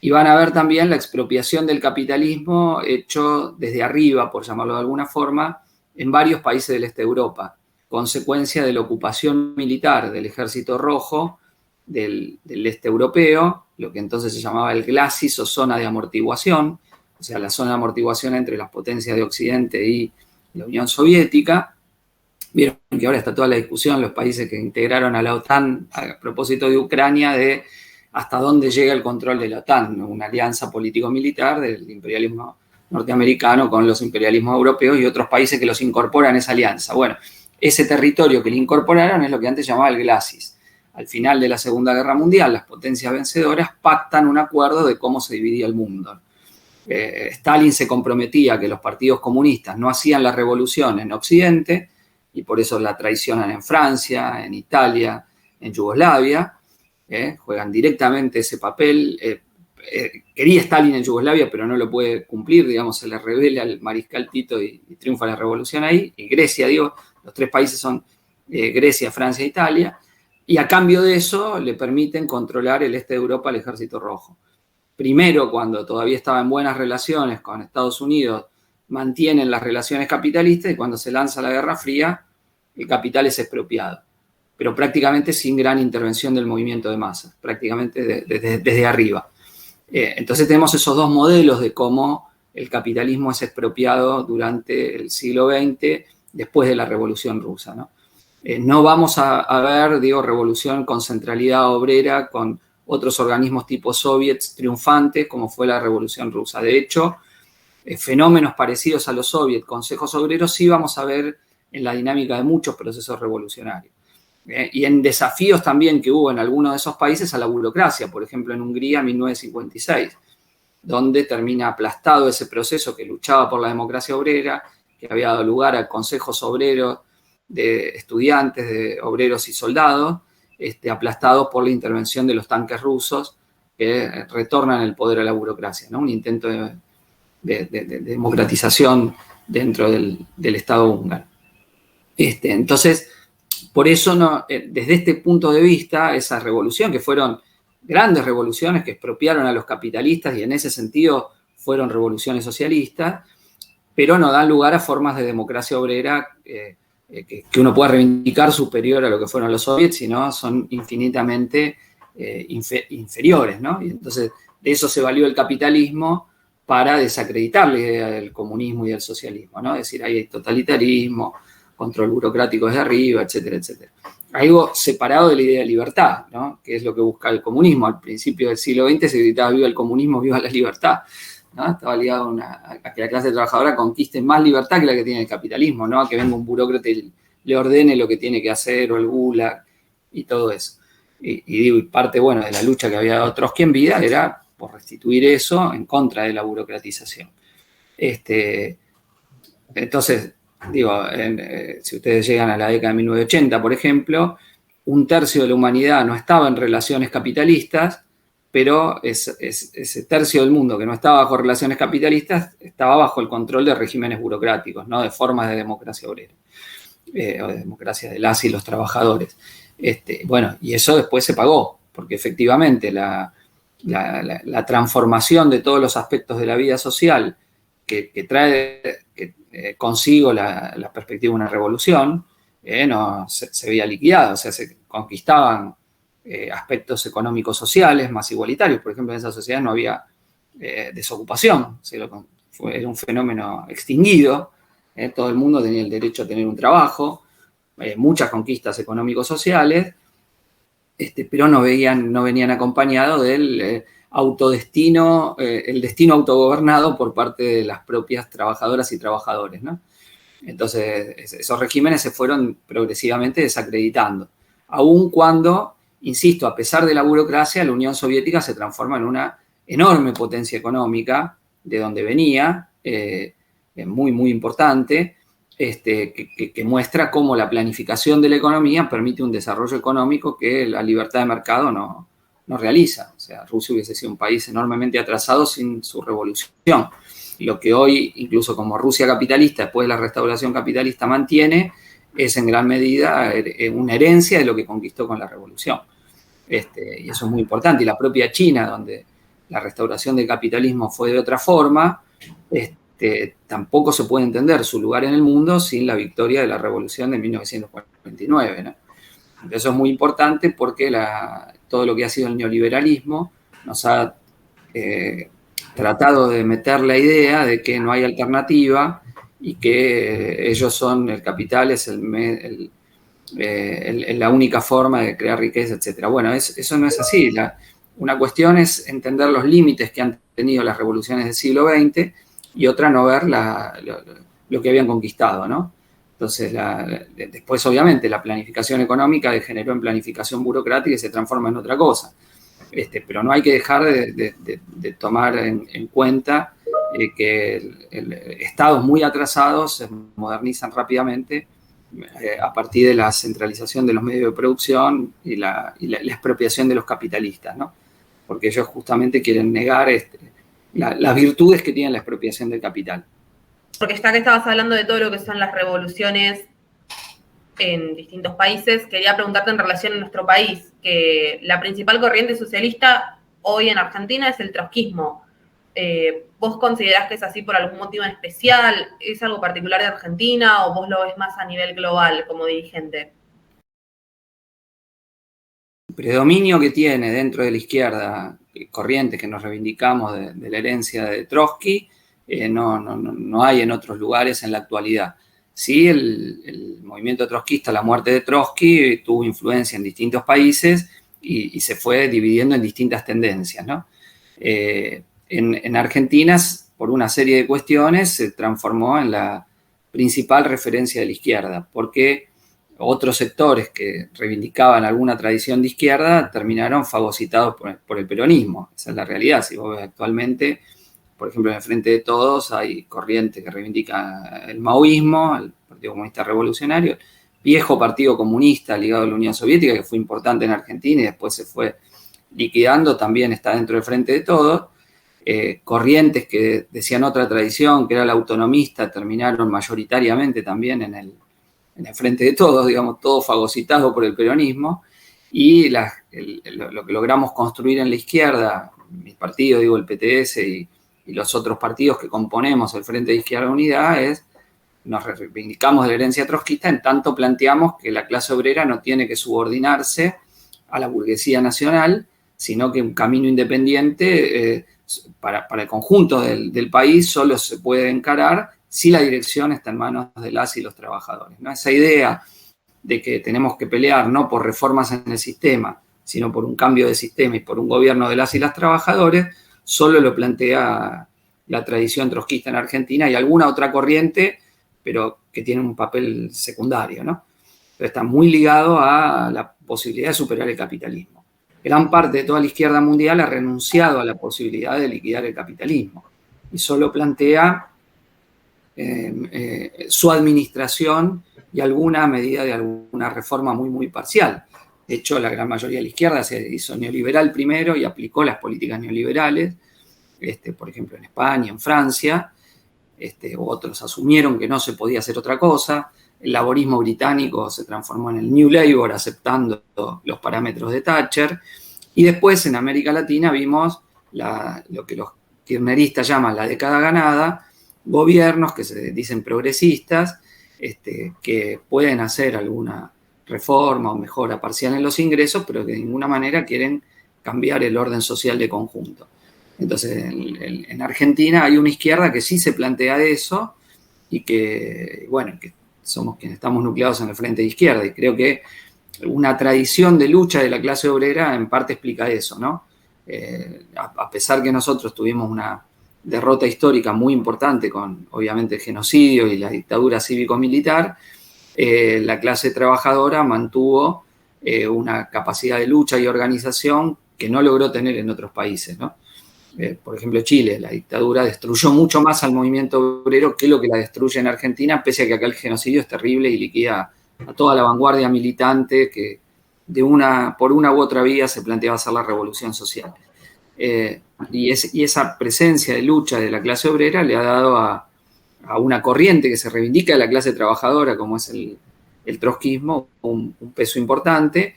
Y van a ver también la expropiación del capitalismo hecho desde arriba, por llamarlo de alguna forma, en varios países del este de Europa, consecuencia de la ocupación militar del Ejército Rojo del este europeo, lo que entonces se llamaba el glacis o zona de amortiguación, o sea, la zona de amortiguación entre las potencias de Occidente y la Unión Soviética. Vieron que ahora está toda la discusión, los países que integraron a la OTAN, a propósito de Ucrania, de hasta dónde llega el control de la OTAN, una alianza político-militar del imperialismo norteamericano con los imperialismos europeos y otros países que los incorporan a esa alianza. Bueno, ese territorio que le incorporaron es lo que antes llamaba el Glacis. Al final de la Segunda Guerra Mundial, las potencias vencedoras pactan un acuerdo de cómo se dividía el mundo. Stalin se comprometía a que los partidos comunistas no hacían la revolución en Occidente, y por eso la traicionan en Francia, en Italia, en Yugoslavia, juegan directamente ese papel. Quería Stalin en Yugoslavia, pero no lo puede cumplir, digamos, se le revela al mariscal Tito y triunfa la revolución ahí. Y Grecia, digo, los tres países son Grecia, Francia e Italia, y a cambio de eso le permiten controlar el este de Europa al Ejército Rojo. Primero, cuando todavía estaba en buenas relaciones con Estados Unidos, mantienen las relaciones capitalistas, y cuando se lanza la Guerra Fría, el capital es expropiado, pero prácticamente sin gran intervención del movimiento de masas, prácticamente desde arriba. Entonces tenemos esos dos modelos de cómo el capitalismo es expropiado durante el siglo XX, después de la Revolución Rusa, ¿no? No vamos a ver, digo, revolución con centralidad obrera, con otros organismos tipo soviets triunfantes, como fue la Revolución Rusa. De hecho, fenómenos parecidos a los soviets, consejos obreros, sí vamos a ver en la dinámica de muchos procesos revolucionarios. Y en desafíos también que hubo en algunos de esos países a la burocracia, por ejemplo en Hungría en 1956, donde termina aplastado ese proceso que luchaba por la democracia obrera, que había dado lugar a consejos obreros de estudiantes, de obreros y soldados, aplastados por la intervención de los tanques rusos que retornan el poder a la burocracia, ¿no? Un intento de democratización dentro del Estado húngaro. Entonces, por eso, desde este punto de vista, esa revolución, que fueron grandes revoluciones que expropiaron a los capitalistas y en ese sentido fueron revoluciones socialistas, pero no dan lugar a formas de democracia obrera que uno pueda reivindicar superior a lo que fueron los soviets, sino son infinitamente inferiores, ¿no? Y entonces, de eso se valió el capitalismo para desacreditar la idea del comunismo y del socialismo, ¿no? Es decir, ahí hay totalitarismo, control burocrático desde arriba, etcétera, etcétera. Algo separado de la idea de libertad, ¿no? Que es lo que busca el comunismo. Al principio del siglo XX se gritaba viva el comunismo, viva la libertad, ¿no? Estaba ligado a que la clase trabajadora conquiste más libertad que la que tiene el capitalismo, no a que venga un burócrata y le ordene lo que tiene que hacer, o el gulag, y todo eso. Y parte, bueno, de la lucha que había dado Trotsky en vida era por restituir eso en contra de la burocratización. Entonces, digo, si ustedes llegan a la década de 1980, por ejemplo, un tercio de la humanidad no estaba en relaciones capitalistas, pero ese tercio del mundo que no estaba bajo relaciones capitalistas estaba bajo el control de regímenes burocráticos, ¿no? De formas de democracia obrera, o de democracia de las y los trabajadores. Bueno, y eso después se pagó, porque efectivamente la transformación de todos los aspectos de la vida social que trae consigo la perspectiva de una revolución, no se veía liquidada, o sea, se conquistaban aspectos económicos sociales más igualitarios. Por ejemplo, en esa sociedad no había desocupación, era un fenómeno extinguido, todo el mundo tenía el derecho a tener un trabajo, muchas conquistas económico-sociales, pero no venían acompañados del autodestino, el destino autogobernado por parte de las propias trabajadoras y trabajadores, ¿no? Entonces, esos regímenes se fueron progresivamente desacreditando, aun cuando, insisto, a pesar de la burocracia, la Unión Soviética se transforma en una enorme potencia económica, de donde venía, muy, muy importante, que muestra cómo la planificación de la economía permite un desarrollo económico que la libertad de mercado no realiza. O sea, Rusia hubiese sido un país enormemente atrasado sin su revolución. Lo que hoy, incluso como Rusia capitalista, después de la restauración capitalista, mantiene, es en gran medida una herencia de lo que conquistó con la revolución. Y eso es muy importante. Y la propia China, donde la restauración del capitalismo fue de otra forma, tampoco se puede entender su lugar en el mundo sin la victoria de la revolución de 1949, ¿no? Eso es muy importante porque todo lo que ha sido el neoliberalismo nos ha tratado de meter la idea de que no hay alternativa y que ellos son, el capital es la única forma de crear riqueza, etc. Bueno, eso no es así. Una cuestión es entender los límites que han tenido las revoluciones del siglo XX y otra no ver lo que habían conquistado, ¿no? Entonces, después, obviamente, la planificación económica degeneró en planificación burocrática y se transforma en otra cosa. Pero no hay que dejar de tomar en cuenta que estados muy atrasados se modernizan rápidamente a partir de la centralización de los medios de producción y la expropiación de los capitalistas, ¿no? Porque ellos justamente quieren negar las virtudes que tiene la expropiación del capital. Porque ya que estabas hablando de todo lo que son las revoluciones en distintos países, quería preguntarte en relación a nuestro país, que la principal corriente socialista hoy en Argentina es el trotskismo. ¿Vos considerás que es así por algún motivo en especial? ¿Es algo particular de Argentina o vos lo ves más a nivel global como dirigente? El predominio que tiene dentro de la izquierda corriente que nos reivindicamos de la herencia de Trotsky no hay en otros lugares en la actualidad. Sí, el movimiento trotskista, la muerte de Trotsky, tuvo influencia en distintos países y se fue dividiendo en distintas tendencias, ¿no? En Argentina, por una serie de cuestiones, se transformó en la principal referencia de la izquierda, porque otros sectores que reivindicaban alguna tradición de izquierda terminaron fagocitados por el peronismo. Esa es la realidad. Si vos ves actualmente, por ejemplo, en el Frente de Todos hay corrientes que reivindican el maoísmo, el Partido Comunista Revolucionario, el viejo Partido Comunista ligado a la Unión Soviética, que fue importante en Argentina y después se fue liquidando, también está dentro del Frente de Todos. Corrientes que decían otra tradición, que era la autonomista, terminaron mayoritariamente también en el Frente de Todos, digamos, todo fagocitado por el peronismo. Y lo que logramos construir en la izquierda, mi partido, digo, el PTS y los otros partidos que componemos el Frente de Izquierda Unidad, nos reivindicamos de la herencia trotskista, en tanto planteamos que la clase obrera no tiene que subordinarse a la burguesía nacional, sino que un camino independiente para el conjunto del país solo se puede encarar si la dirección está en manos de las y los trabajadores, ¿no? Esa idea de que tenemos que pelear no por reformas en el sistema, sino por un cambio de sistema y por un gobierno de las y las trabajadores, solo lo plantea la tradición trotskista en Argentina y alguna otra corriente, pero que tiene un papel secundario, ¿no? Pero está muy ligado a la posibilidad de superar el capitalismo. Gran parte de toda la izquierda mundial ha renunciado a la posibilidad de liquidar el capitalismo y solo plantea su administración y alguna medida de alguna reforma muy, muy parcial. De hecho, la gran mayoría de la izquierda se hizo neoliberal primero y aplicó las políticas neoliberales, por ejemplo, en España, en Francia. Otros asumieron que no se podía hacer otra cosa. El laborismo británico se transformó en el New Labour, aceptando los parámetros de Thatcher. Y después, en América Latina, vimos lo que los kirchneristas llaman la década ganada, gobiernos que se dicen progresistas, que pueden hacer alguna reforma o mejora parcial en los ingresos, pero que de ninguna manera quieren cambiar el orden social de conjunto. Entonces, en Argentina hay una izquierda que sí se plantea eso y que, bueno, que somos quienes estamos nucleados en el Frente de Izquierda, y creo que una tradición de lucha de la clase obrera en parte explica eso, ¿no? A pesar que nosotros tuvimos una derrota histórica muy importante con, obviamente, el genocidio y la dictadura cívico-militar, la clase trabajadora mantuvo una capacidad de lucha y organización que no logró tener en otros países, ¿no? Por ejemplo, Chile, la dictadura destruyó mucho más al movimiento obrero que lo que la destruye en Argentina, pese a que acá el genocidio es terrible y liquida a toda la vanguardia militante que por una u otra vía se planteaba hacer la revolución social. Y esa presencia de lucha de la clase obrera le ha dado a una corriente que se reivindica de la clase trabajadora, como es el trotskismo, un peso importante.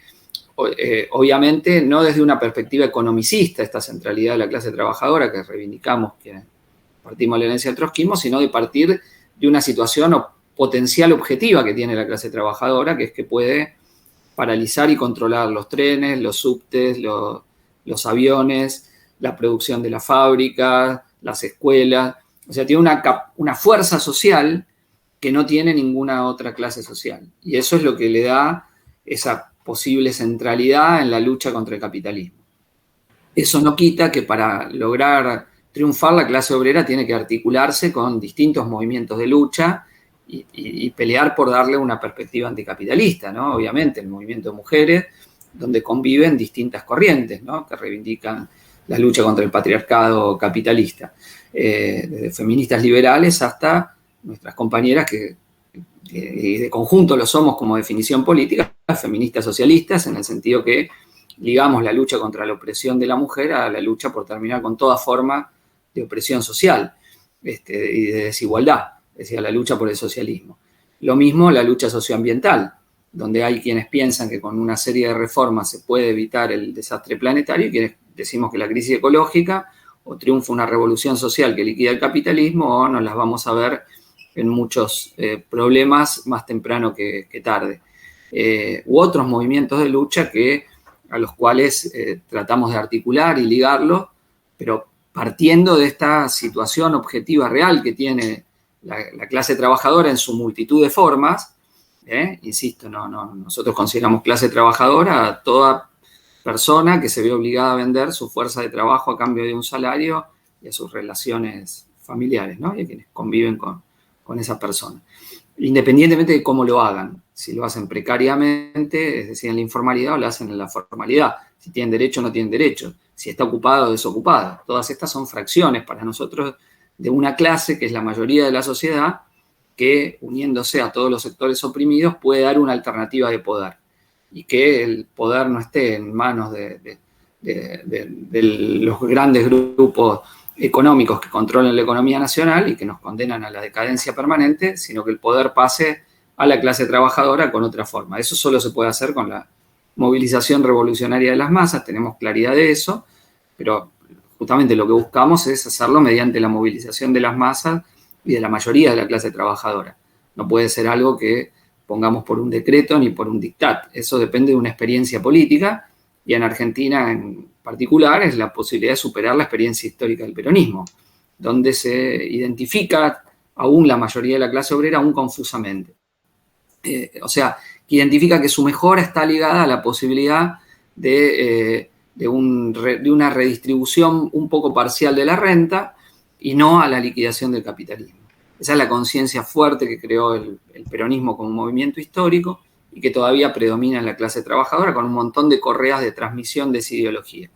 Obviamente no desde una perspectiva economicista, esta centralidad de la clase trabajadora que reivindicamos, que partimos de la herencia del trotskismo, sino de partir de una situación potencial objetiva que tiene la clase trabajadora, que es que puede paralizar y controlar los trenes, los subtes, los aviones, la producción de las fábricas, las escuelas. O sea, tiene una fuerza social que no tiene ninguna otra clase social. Y eso es lo que le da esa posible centralidad en la lucha contra el capitalismo. Eso no quita que para lograr triunfar la clase obrera tiene que articularse con distintos movimientos de lucha y pelear por darle una perspectiva anticapitalista, ¿no? Obviamente, el movimiento de mujeres, donde conviven distintas corrientes, ¿no? Que reivindican la lucha contra el patriarcado capitalista, desde feministas liberales hasta nuestras compañeras que de conjunto lo somos como definición política, feministas socialistas, en el sentido que ligamos la lucha contra la opresión de la mujer a la lucha por terminar con toda forma de opresión social y de desigualdad, es decir, la lucha por el socialismo. Lo mismo la lucha socioambiental, donde hay quienes piensan que con una serie de reformas se puede evitar el desastre planetario y quienes decimos que la crisis ecológica o triunfa una revolución social que liquida el capitalismo o nos las vamos a ver en muchos problemas más temprano que tarde. U otros movimientos de lucha a los cuales tratamos de articular y ligarlos, pero partiendo de esta situación objetiva real que tiene la clase trabajadora en su multitud de formas. Insisto, nosotros consideramos clase trabajadora a toda persona que se ve obligada a vender su fuerza de trabajo a cambio de un salario y a sus relaciones familiares, ¿no? Y a quienes conviven con esa persona. Independientemente de cómo lo hagan, si lo hacen precariamente, es decir, en la informalidad, o lo hacen en la formalidad, si tienen derecho o no tienen derecho, si está ocupada o desocupada. Todas estas son fracciones para nosotros de una clase que es la mayoría de la sociedad, que uniéndose a todos los sectores oprimidos puede dar una alternativa de poder y que el poder no esté en manos de los grandes grupos económicos que controlan la economía nacional y que nos condenan a la decadencia permanente, sino que el poder pase a la clase trabajadora con otra forma. Eso solo se puede hacer con la movilización revolucionaria de las masas, tenemos claridad de eso, pero justamente lo que buscamos es hacerlo mediante la movilización de las masas y de la mayoría de la clase trabajadora. No puede ser algo que pongamos por un decreto ni por un dictat. Eso depende de una experiencia política y en Argentina en particular es la posibilidad de superar la experiencia histórica del peronismo, donde se identifica aún la mayoría de la clase obrera aún confusamente. O sea, que identifica que su mejora está ligada a la posibilidad de una redistribución un poco parcial de la renta y no a la liquidación del capitalismo. Esa es la conciencia fuerte que creó el peronismo como movimiento histórico y que todavía predomina en la clase trabajadora con un montón de correas de transmisión de esa ideología.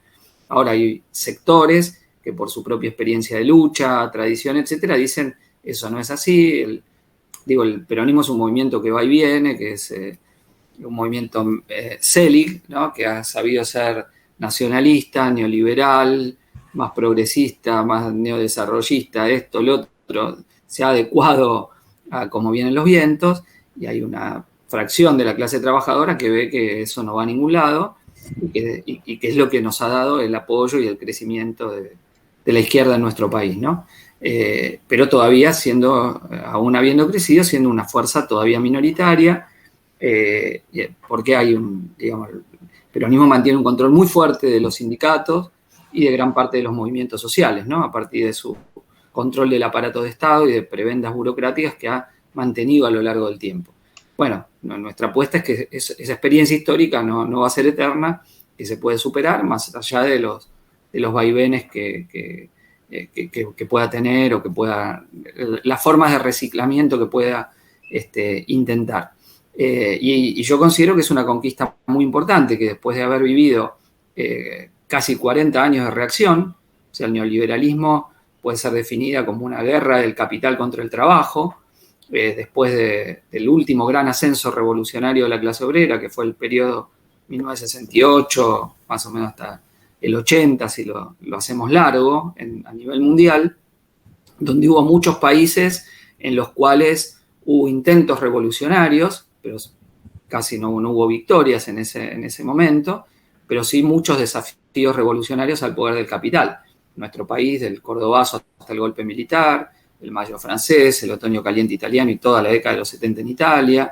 Ahora hay sectores que por su propia experiencia de lucha, tradición, etcétera, dicen eso no es así. El peronismo es un movimiento que va y viene, que es un movimiento Selig, ¿no? Que ha sabido ser nacionalista, neoliberal, más progresista, más neodesarrollista, esto, lo otro, se ha adecuado a cómo vienen los vientos y hay una fracción de la clase trabajadora que ve que eso no va a ningún lado y que es lo que nos ha dado el apoyo y el crecimiento de la izquierda en nuestro país, ¿no? Pero todavía aún habiendo crecido, siendo una fuerza todavía minoritaria, porque el peronismo mantiene un control muy fuerte de los sindicatos y de gran parte de los movimientos sociales, ¿no? A partir de su control del aparato de Estado y de prebendas burocráticas que ha mantenido a lo largo del tiempo. Bueno, nuestra apuesta es que esa experiencia histórica no va a ser eterna, que se puede superar más allá de los vaivenes que pueda tener o que pueda, las formas de reciclamiento que pueda intentar. Y yo considero que es una conquista muy importante, que después de haber vivido casi 40 años de reacción, o sea, el neoliberalismo puede ser definida como una guerra del capital contra el trabajo, después del último gran ascenso revolucionario de la clase obrera, que fue el periodo 1968, más o menos hasta el 80, si lo hacemos largo, a nivel mundial, donde hubo muchos países en los cuales hubo intentos revolucionarios, pero casi no hubo victorias en ese momento, pero sí muchos desafíos revolucionarios al poder del capital. Nuestro país, del Cordobazo hasta el golpe militar, el Mayo francés, el Otoño caliente italiano y toda la década de los 70 en Italia,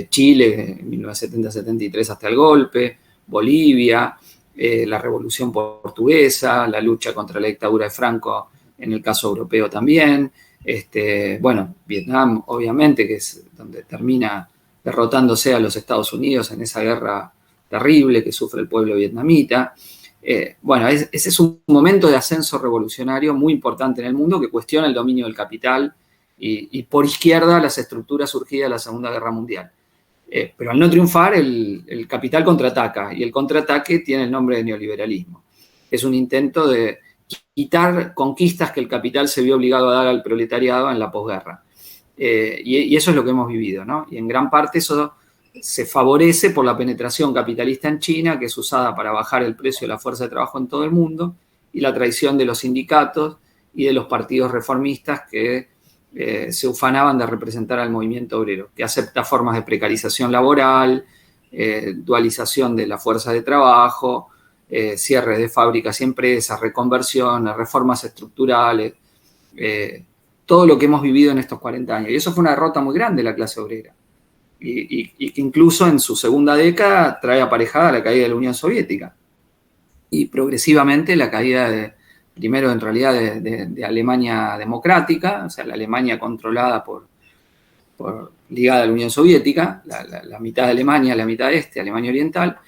Chile, en 1970-73 hasta el golpe, Bolivia, la Revolución Portuguesa, la lucha contra la dictadura de Franco en el caso europeo también, Vietnam, obviamente, que es donde termina derrotándose a los Estados Unidos en esa guerra terrible que sufre el pueblo vietnamita, Bueno, ese es un momento de ascenso revolucionario muy importante en el mundo que cuestiona el dominio del capital y por izquierda las estructuras surgidas de la Segunda Guerra Mundial. Pero al no triunfar, el capital contraataca, y el contraataque tiene el nombre de neoliberalismo. Es un intento de quitar conquistas que el capital se vio obligado a dar al proletariado en la posguerra. Y eso es lo que hemos vivido, ¿no? Y en gran parte eso se favorece por la penetración capitalista en China, que es usada para bajar el precio de la fuerza de trabajo en todo el mundo, y la traición de los sindicatos y de los partidos reformistas que se ufanaban de representar al movimiento obrero, que acepta formas de precarización laboral, dualización de la fuerza de trabajo, cierre de fábricas y empresas, reconversiones, reformas estructurales, todo lo que hemos vivido en estos 40 años. Y eso fue una derrota muy grande de la clase obrera. Y que incluso en su segunda década trae aparejada la caída de la Unión Soviética. Y progresivamente la caída primero en realidad de Alemania democrática, o sea, la Alemania controlada ligada a la Unión Soviética, la mitad de Alemania, la mitad este, Alemania Oriental,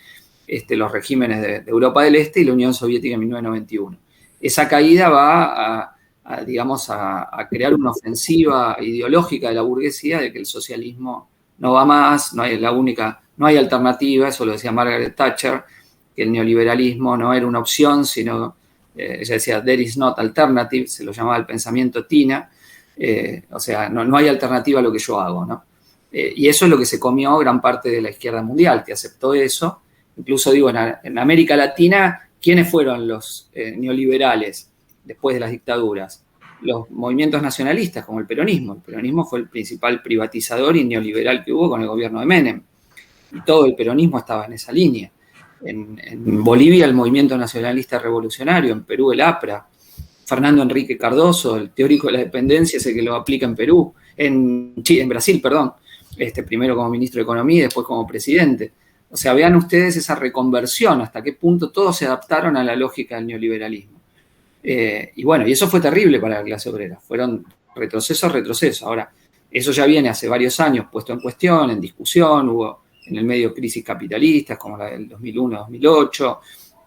los regímenes de Europa del Este y la Unión Soviética en 1991. Esa caída va a crear una ofensiva ideológica de la burguesía de que el socialismo no va más, no hay alternativa, eso lo decía Margaret Thatcher, que el neoliberalismo no era una opción, sino, ella decía, there is not alternative, se lo llamaba el pensamiento Tina, o sea, no hay alternativa a lo que yo hago, ¿no? Y eso es lo que se comió gran parte de la izquierda mundial, que aceptó eso. Incluso digo, en América Latina, ¿quiénes fueron los neoliberales después de las dictaduras? Los movimientos nacionalistas, como el peronismo. El peronismo fue el principal privatizador y neoliberal que hubo con el gobierno de Menem. Y todo el peronismo estaba en esa línea. En Bolivia, el movimiento nacionalista revolucionario. En Perú, el APRA. Fernando Enrique Cardoso, el teórico de la dependencia, es el que lo aplica en Perú. En Brasil, perdón. Primero como ministro de Economía y después como presidente. O sea, vean ustedes esa reconversión, hasta qué punto todos se adaptaron a la lógica del neoliberalismo. Y bueno, y eso fue terrible para la clase obrera. Fueron retrocesos. Ahora, eso ya viene hace varios años puesto en cuestión, en discusión. Hubo en el medio crisis capitalistas como la del 2001-2008,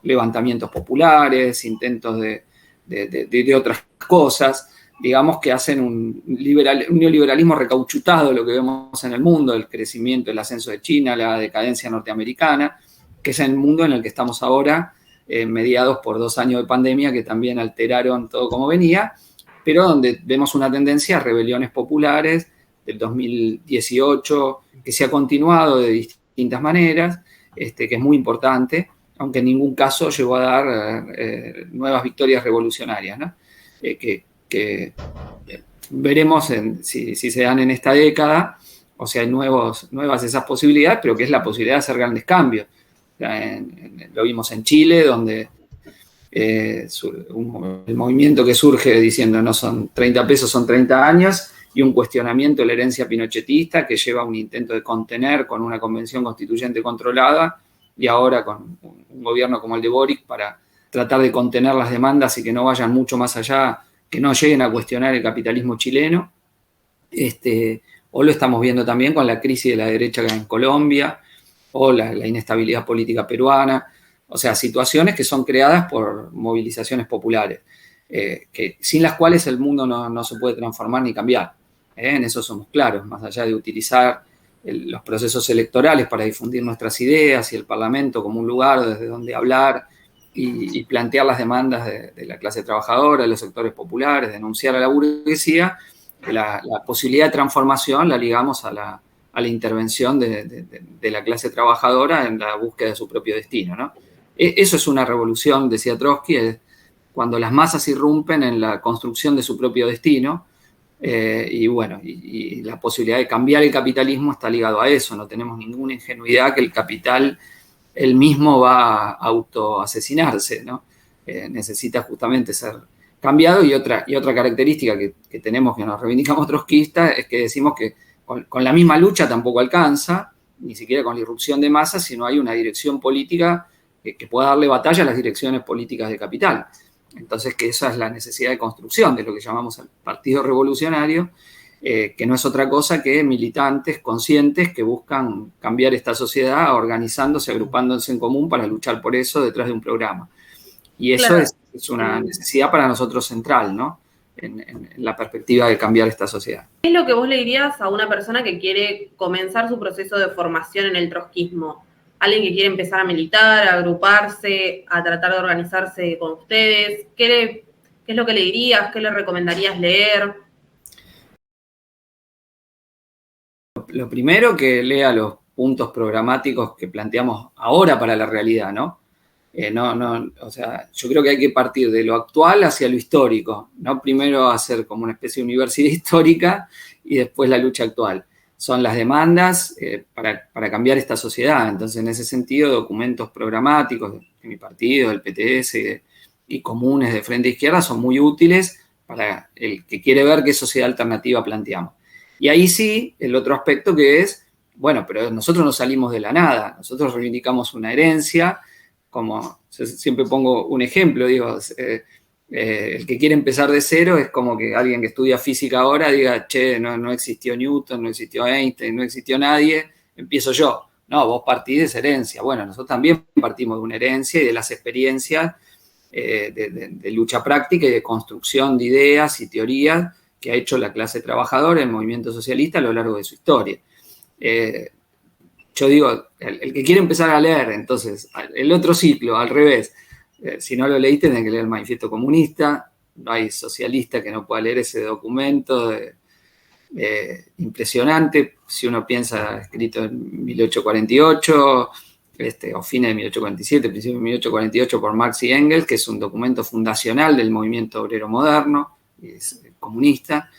levantamientos populares, intentos de otras cosas, digamos, que hacen un neoliberalismo recauchutado, lo que vemos en el mundo, el crecimiento, el ascenso de China, la decadencia norteamericana, que es el mundo en el que estamos ahora, mediados por 2 años de pandemia que también alteraron todo como venía, pero donde vemos una tendencia a rebeliones populares del 2018, que se ha continuado de distintas maneras, que es muy importante, aunque en ningún caso llegó a dar nuevas victorias revolucionarias, ¿no? Que veremos si se dan en esta década, o sea, hay nuevas esas posibilidades, pero que es la posibilidad de hacer grandes cambios. Lo vimos en Chile, donde el movimiento que surge diciendo no son 30 pesos, son 30 años, y un cuestionamiento de la herencia pinochetista que lleva a un intento de contener con una convención constituyente controlada, y ahora con un gobierno como el de Boric para tratar de contener las demandas y que no vayan mucho más allá, que no lleguen a cuestionar el capitalismo chileno. O lo estamos viendo también con la crisis de la derecha en Colombia, o la inestabilidad política peruana, o sea, situaciones que son creadas por movilizaciones populares, sin las cuales el mundo no se puede transformar ni cambiar. En eso somos claros, más allá de utilizar los procesos electorales para difundir nuestras ideas y el Parlamento como un lugar desde donde hablar y plantear las demandas de la clase trabajadora, de los sectores populares, denunciar a la burguesía, la posibilidad de transformación la ligamos a la intervención de la clase trabajadora en la búsqueda de su propio destino, ¿no? Eso es una revolución, decía Trotsky, cuando las masas irrumpen en la construcción de su propio destino, y bueno, y la posibilidad de cambiar el capitalismo está ligado a eso. No tenemos ninguna ingenuidad que el capital él mismo va a autoasesinarse, ¿no? Necesita justamente ser cambiado, y otra característica que tenemos, que nos reivindicamos trotskistas, es que decimos que con la misma lucha tampoco alcanza, ni siquiera con la irrupción de masas, si no hay una dirección política que pueda darle batalla a las direcciones políticas de capital. Entonces, que esa es la necesidad de construcción de lo que llamamos el Partido Revolucionario, que no es otra cosa que militantes conscientes que buscan cambiar esta sociedad organizándose, agrupándose en común para luchar por eso detrás de un programa. Y eso Claro. es una necesidad para nosotros central, ¿no? En la perspectiva de cambiar esta sociedad. ¿Qué es lo que vos le dirías a una persona que quiere comenzar su proceso de formación en el trotskismo? Alguien que quiere empezar a militar, a agruparse, a tratar de organizarse con ustedes. ¿Qué es lo que le dirías? ¿Qué le recomendarías leer? Lo primero, que lea los puntos programáticos que planteamos ahora para la realidad, ¿no? O sea, yo creo que hay que partir de lo actual hacia lo histórico, no primero hacer como una especie de universidad histórica y después la lucha actual. Son las demandas para cambiar esta sociedad. Entonces, en ese sentido, documentos programáticos de mi partido, del PTS y comunes de Frente Izquierda son muy útiles para el que quiere ver qué sociedad alternativa planteamos. Y ahí sí, el otro aspecto que es, bueno, pero nosotros no salimos de la nada, nosotros reivindicamos una herencia, como siempre pongo un ejemplo, digo, el que quiere empezar de cero es como que alguien que estudia física ahora diga, che, no existió Newton, no existió Einstein, no existió nadie, empiezo yo. No, vos partís de esa herencia. Bueno, nosotros también partimos de una herencia y de las experiencias de lucha práctica y de construcción de ideas y teorías que ha hecho la clase trabajadora, el movimiento socialista a lo largo de su historia. Yo digo, el que quiere empezar a leer, entonces, el otro ciclo, al revés, si no lo leíste, tenés que leer el Manifiesto Comunista, no hay socialista que no pueda leer ese documento impresionante, si uno piensa, escrito en 1848, o fines de 1847, principios de 1848 por Marx y Engels, que es un documento fundacional del movimiento obrero moderno, es comunista,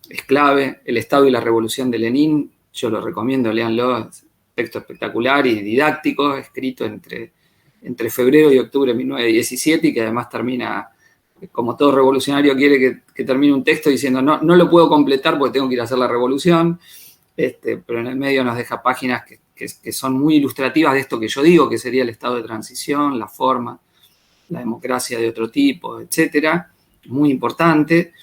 es clave. El Estado y la Revolución de Lenin, yo lo recomiendo, léanlo, es texto espectacular y didáctico, escrito entre febrero y octubre de 1917 y que además termina, como todo revolucionario quiere que termine un texto diciendo no lo puedo completar porque tengo que ir a hacer la revolución, pero en el medio nos deja páginas que son muy ilustrativas de esto que yo digo, que sería el estado de transición, la forma, la democracia de otro tipo, etcétera, muy importante.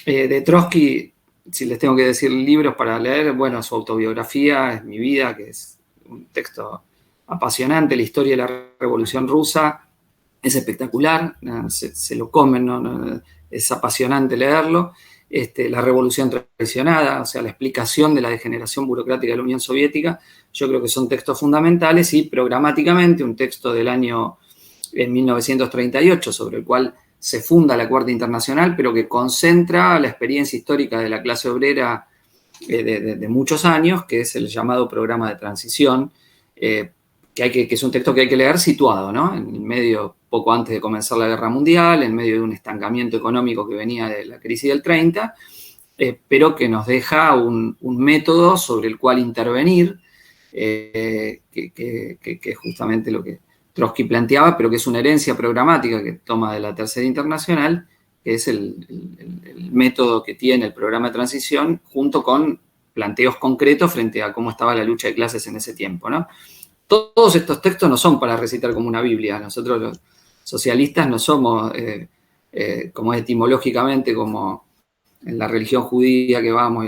De Trotsky, si les tengo que decir libros para leer, bueno, su autobiografía es Mi vida, que es un texto apasionante, la historia de la Revolución Rusa, es espectacular, se lo comen, es apasionante leerlo. La Revolución Traicionada, o sea, la explicación de la degeneración burocrática de la Unión Soviética, yo creo que son textos fundamentales y programáticamente un texto del año 1938 sobre el cual se funda la Cuarta Internacional, pero que concentra la experiencia histórica de la clase obrera de muchos años, que es el llamado programa de transición, que es un texto que hay que leer situado, ¿no? En el medio, poco antes de comenzar la Guerra Mundial, en medio de un estancamiento económico que venía de la crisis del 30, pero que nos deja un método sobre el cual intervenir, que es justamente lo que Trotsky planteaba, pero que es una herencia programática que toma de la Tercera Internacional, que es el método que tiene el programa de transición, junto con planteos concretos frente a cómo estaba la lucha de clases en ese tiempo, ¿no? Todos estos textos no son para recitar como una Biblia. Nosotros los socialistas no somos, como etimológicamente, como en la religión judía que vamos,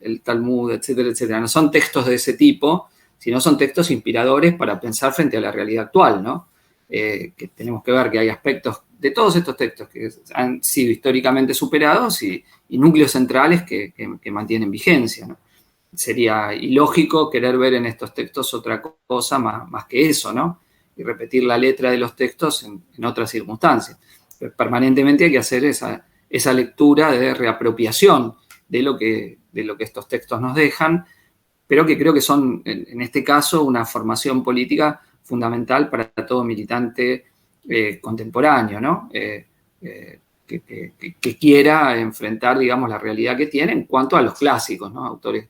el Talmud, etcétera, etcétera. No son textos de ese tipo, sino son textos inspiradores para pensar frente a la realidad actual, ¿no? Que tenemos que ver que hay aspectos de todos estos textos que han sido históricamente superados y núcleos centrales que mantienen vigencia, ¿no? Sería ilógico querer ver en estos textos otra cosa más que eso, ¿no? Y repetir la letra de los textos en otras circunstancias. Pero permanentemente hay que hacer esa lectura de reapropiación de lo que estos textos nos dejan, pero que creo que son, en este caso, una formación política fundamental para todo militante contemporáneo, ¿no? Que quiera enfrentar, digamos, la realidad que tiene en cuanto a los clásicos, ¿no? Autores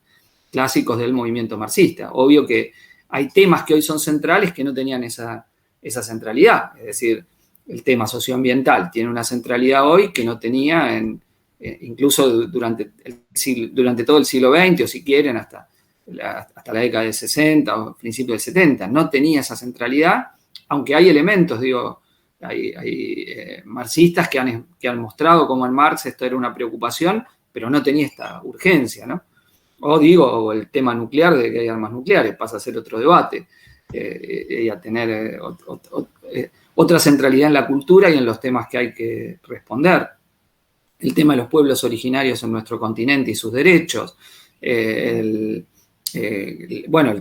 clásicos del movimiento marxista. Obvio que hay temas que hoy son centrales que no tenían esa centralidad. Es decir, el tema socioambiental tiene una centralidad hoy que no tenía incluso durante todo el siglo XX, o si quieren, hasta la década del 60 o principios del 70. No tenía esa centralidad, aunque hay elementos, digo, hay marxistas que han mostrado cómo en Marx esto era una preocupación, pero no tenía esta urgencia, ¿no? O el tema nuclear, de que hay armas nucleares, pasa a ser otro debate, y a tener otra centralidad en la cultura y en los temas que hay que responder. El tema de los pueblos originarios en nuestro continente y sus derechos, el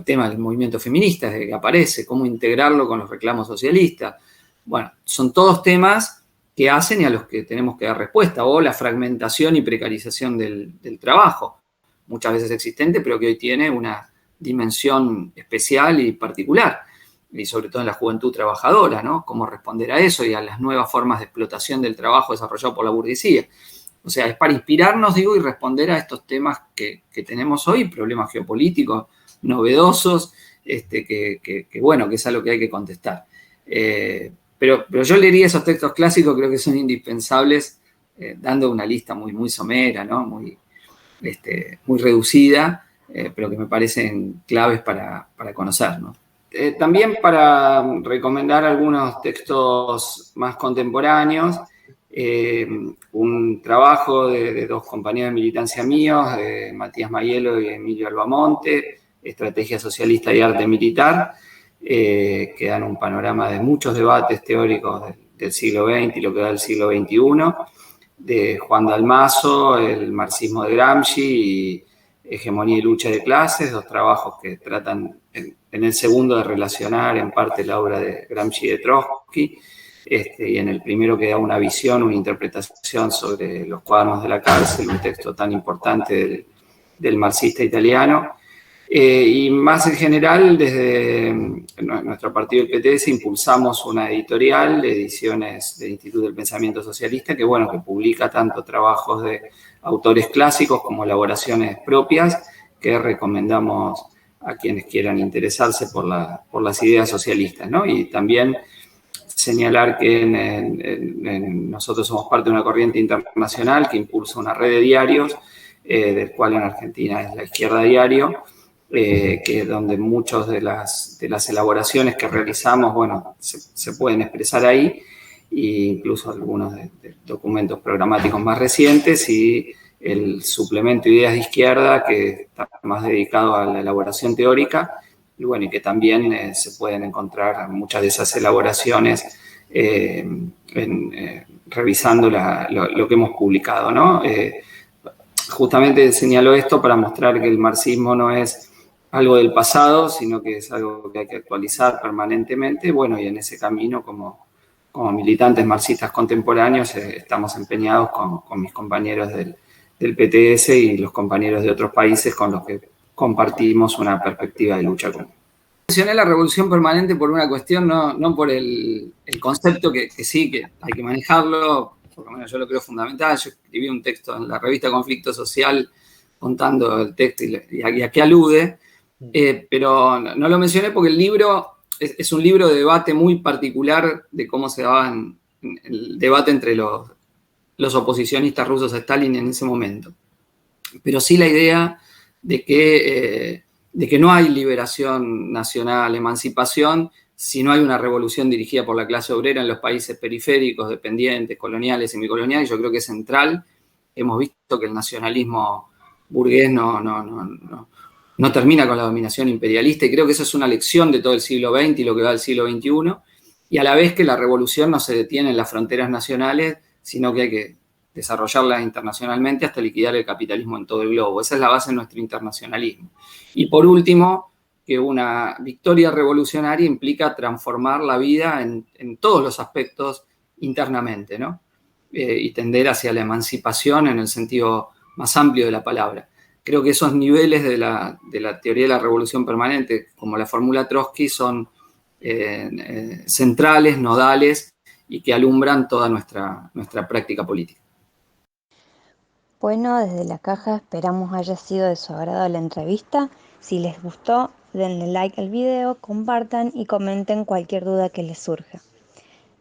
tema del movimiento feminista desde que aparece, cómo integrarlo con los reclamos socialistas. Bueno, son todos temas que hacen y a los que tenemos que dar respuesta, o la fragmentación y precarización del trabajo, muchas veces existente, pero que hoy tiene una dimensión especial y particular, y sobre todo en la juventud trabajadora, ¿no? Cómo responder a eso y a las nuevas formas de explotación del trabajo desarrollado por la burguesía. O sea, es para inspirarnos, digo, y responder a estos temas que tenemos hoy, problemas geopolíticos novedosos, que es algo que hay que contestar. Pero yo leería esos textos clásicos, creo que son indispensables, dando una lista muy, muy somera, ¿no? Muy reducida, pero que me parecen claves para conocer, ¿no? También para recomendar algunos textos más contemporáneos, un trabajo de dos compañeros de militancia míos, de Matías Maiello y Emilio Albamonte, Estrategia Socialista y Arte Militar, que dan un panorama de muchos debates teóricos del siglo XX y lo que da el siglo XXI, de Juan Dalmaso, El marxismo de Gramsci y Hegemonía y lucha de clases, dos trabajos que tratan en el segundo de relacionar en parte la obra de Gramsci y de Trotsky, y en el primero que da una visión, una interpretación sobre los cuadernos de la cárcel, un texto tan importante del marxista italiano. Y más en general, desde nuestro partido del PTS impulsamos una editorial de ediciones del Instituto del Pensamiento Socialista que publica tanto trabajos de autores clásicos como elaboraciones propias que recomendamos a quienes quieran interesarse por las ideas socialistas, ¿no? Y también señalar que nosotros somos parte de una corriente internacional que impulsa una red de diarios, del cual en Argentina es La Izquierda Diario, que es donde muchas de las elaboraciones que realizamos, se pueden expresar ahí, e incluso algunos de documentos programáticos más recientes, y el suplemento Ideas de Izquierda, que está más dedicado a la elaboración teórica, y que también se pueden encontrar muchas de esas elaboraciones revisando lo que hemos publicado, ¿no? Justamente señalo esto para mostrar que el marxismo no es algo del pasado, sino que es algo que hay que actualizar permanentemente. Y en ese camino, como militantes marxistas contemporáneos, estamos empeñados con mis compañeros del PTS y los compañeros de otros países con los que compartimos una perspectiva de lucha común. Mencioné la revolución permanente por una cuestión, no por el concepto que sí, que hay que manejarlo, por lo menos yo lo creo fundamental. Yo escribí un texto en la revista Conflicto Social contando el texto y a qué alude, pero no lo mencioné porque el libro es un libro de debate muy particular de cómo se daba el debate entre los oposicionistas rusos a Stalin en ese momento. Pero sí la idea de que no hay liberación nacional, emancipación, si no hay una revolución dirigida por la clase obrera en los países periféricos, dependientes, coloniales, semicoloniales. Yo creo que es central. Hemos visto que el nacionalismo burgués no termina con la dominación imperialista, y creo que esa es una lección de todo el siglo XX y lo que va del siglo XXI, y a la vez que la revolución no se detiene en las fronteras nacionales, sino que hay que desarrollarla internacionalmente hasta liquidar el capitalismo en todo el globo. Esa es la base de nuestro internacionalismo. Y por último, que una victoria revolucionaria implica transformar la vida en todos los aspectos internamente, ¿no? Y tender hacia la emancipación en el sentido más amplio de la palabra. Creo que esos niveles de la teoría de la revolución permanente, como la fórmula Trotsky, son centrales, nodales, y que alumbran toda nuestra práctica política. Bueno, desde La Caja esperamos haya sido de su agrado la entrevista. Si les gustó, denle like al video, compartan y comenten cualquier duda que les surja.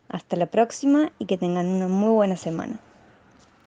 Hasta la próxima y que tengan una muy buena semana.